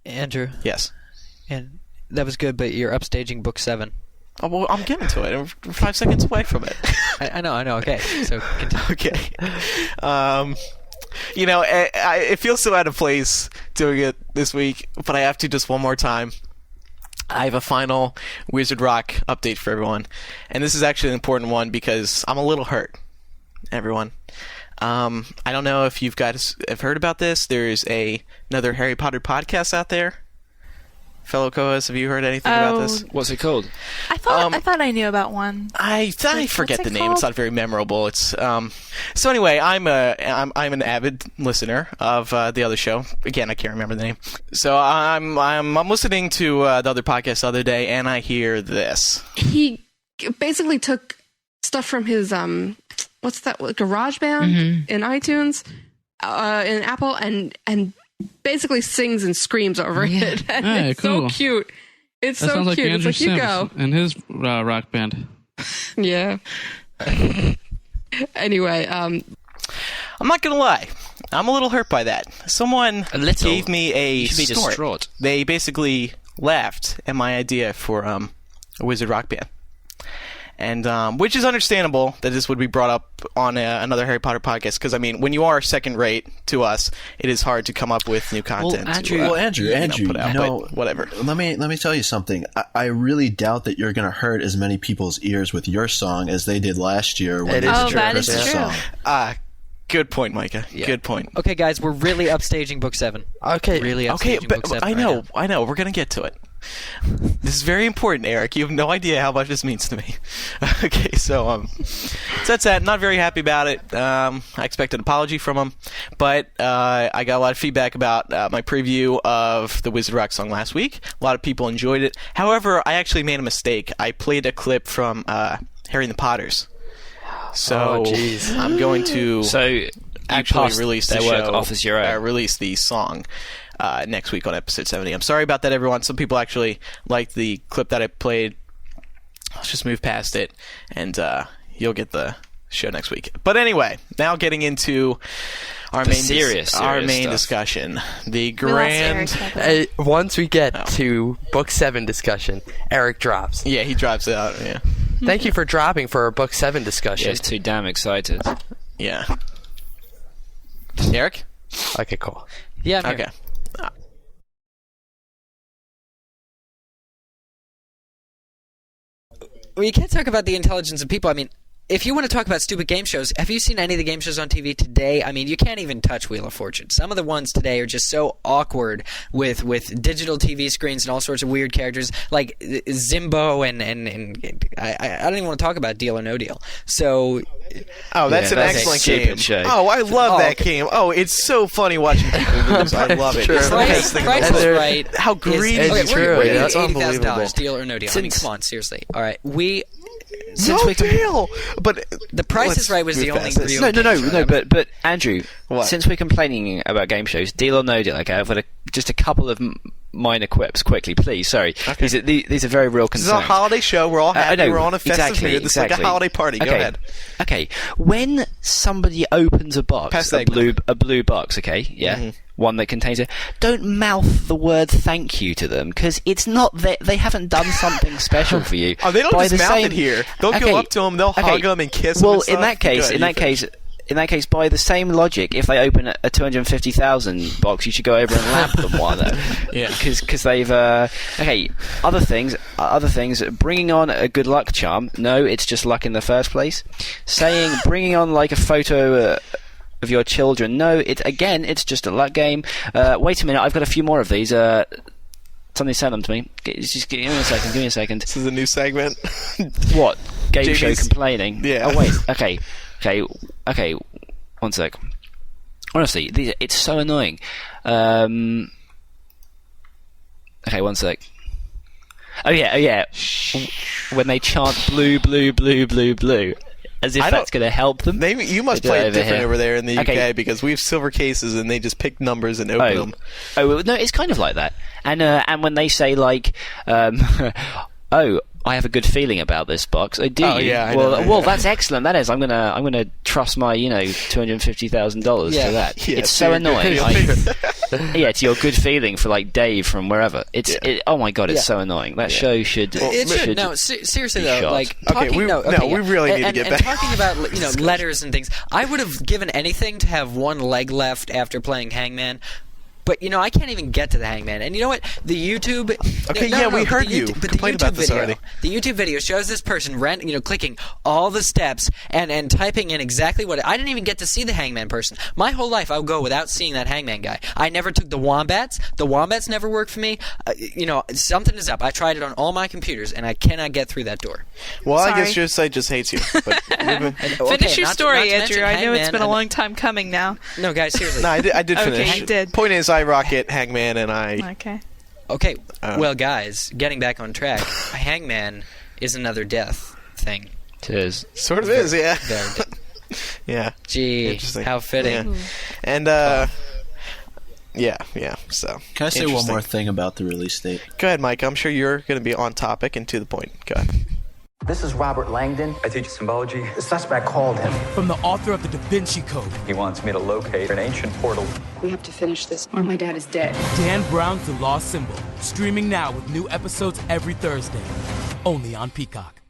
Andrew. Yes. And that was good, but you're upstaging Book 7. Oh, well, I'm getting to it. We're 5 seconds away from it. I know. Okay, so continue. Okay. You know, it feels so out of place doing it this week, but I have to just one more time. I have a final Wizard Rock update for everyone. And this is actually an important one because I'm a little hurt, everyone. I don't know if you guys have heard about this. There's another Harry Potter podcast out there. Fellow co-hosts, have you heard anything about this? What's it called? I thought I knew about one. I forget the name. Called? It's not very memorable. It's so anyway. I'm an avid listener of the other show. Again, I can't remember the name. So I'm listening to the other podcast the other day, and I hear this. He basically took stuff from his what's that? GarageBand in iTunes, in Apple, and basically sings and screams over it. And it's cool. So cute. It's that so sounds cute. Like Andrew it's like, Sims you go. and his rock band. Yeah. Anyway, I'm not gonna lie. I'm a little hurt by that. Someone gave me a story. Distraught. They basically laughed at my idea for a Wizard Rock band. And which is understandable that this would be brought up on another Harry Potter podcast, because I mean, when you are second rate to us, it is hard to come up with new content. Andrew, put out, but whatever. Let me tell you something. I really doubt that you're going to hurt as many people's ears with your song as they did last year when they did your Christmas song. Good point, Micah. Yeah. Good point. Okay, guys, we're really upstaging Book 7. Okay, really upstaging Book 7. I know. We're gonna get to it. This is very important, Eric. You have no idea how much this means to me. Okay, so that's that. Not very happy about it. I expect an apology from him, but I got a lot of feedback about my preview of the Wizard Rock song last week. A lot of people enjoyed it. However, I actually made a mistake. I played a clip from Harry and the Potters. So I'm going to actually release the show. Off as your own. Release the song next week on episode 70. I'm sorry about that, everyone. Some people actually liked the clip that I played. Let's just move past it, and you'll get the show next week. But anyway, now getting into our serious stuff. discussion. The We lost grand. Eric. Once we get to Book 7 discussion, Eric drops. Yeah, he drops out. Yeah. Thank you for dropping for our Book 7 discussion. Yeah, it's too damn excited. Yeah. Eric? Okay, cool. Yeah, I'm here. Okay. Well, you can't talk about the intelligence of people. I mean, if you want to talk about stupid game shows, have you seen any of the game shows on TV today? I mean, you can't even touch Wheel of Fortune. Some of the ones today are just so awkward with digital TV screens and all sorts of weird characters, like Zimbo and I don't even want to talk about Deal or No Deal. So... Oh, that's an that's excellent a stupid game. show. Oh, I love that game. Oh, it's so funny watching people do this. I love it. It's the best thing in the Price is world. Right. How greedy It's Okay, is true. we're Yeah, that's that's $80,000. Deal or No Deal. I mean, come on, seriously. All right, No deal. But The Price is Right was the only real game show. No, but Andrew, What? since we're complaining about game shows, Deal or No Deal, okay, I've got just a couple of minor quips quickly, please. Sorry. Okay. These are very real this is concerns. a holiday show. We're all happy. I know, We're on a festive exactly, mood. This is like a holiday party. Go ahead. Okay. When somebody opens a box, Pass a that blue box, okay, yeah, one that contains it, don't mouth the word thank you to them, because it's not that they haven't done something special for you. Oh, they don't By just the mouth same- it here. They'll Okay, go up to them. They'll hug them and kiss them. Well, and stuff. in that case, in that case, by the same logic, if they open a 250,000 box, you should go over and lap them while they're Yeah. because they've okay. Other things, bringing on a good luck charm. No, it's just luck in the first place. Bringing on like a photo of your children. No, it's just a luck game. Wait a minute, I've got a few more of these. Somebody sent them to me. Just give me a second. Give me a second. This is a new segment. What? Game show Jamie's- complaining? Yeah. Oh wait. Okay. One sec. Honestly, it's so annoying. Okay, one sec. Oh yeah. When they chant blue, blue, blue, blue, blue, as if that's going to help them. Maybe you must They do play it it over different here. over there in the UK Okay. because we have silver cases and they just pick numbers and open them. Oh no, it's kind of like that. And when they say like, oh, I have a good feeling about this box. Oh, do Oh, you? yeah, I well, know. well, that's excellent. That is. I'm gonna trust my $250,000 Yeah. to that. Yeah, it's to so your good annoying. Yeah, to your good feeling for like Dave from wherever. Oh my god, it's so annoying. That show should. It should. No, seriously be though, shot. like Okay, talking. we really need to get back. And talking about letters and things. I would have given anything to have one leg left after playing Hangman. But I can't even get to the Hangman. And you know what? The YouTube. Okay, no, yeah, no, we but heard the you YouTube, but complain the YouTube about this video, already. The YouTube video shows this person clicking all the steps and typing in exactly what. I didn't even get to see the Hangman person. My whole life, I'll go without seeing that Hangman guy. I never took the Wombats. The Wombats never worked for me. Something is up. I tried it on all my computers, and I cannot get through that door. Well, I Sorry. guess your site just hates you. But Finish your story, Andrew. I know it's been a long time coming now. No, guys, seriously. no, I did Okay, finish. you did. Point is, I rocket Hangman and I. Okay. Okay, well, guys, getting back on track, Hangman is another death thing. It is. Sort of is, yeah. Very Yeah. Gee, Interesting. how fitting. Yeah. And, yeah, so. Can I say one interesting. more thing about the release date? Go ahead, Mike. I'm sure you're going to be on topic and to the point. Go ahead. This is Robert Langdon. I teach symbology. The suspect called him. From the author of the Da Vinci Code, He wants me to locate an ancient portal. We have to finish this, or my dad is dead. Dan Brown's The Lost Symbol, streaming now with new episodes every Thursday, only on Peacock.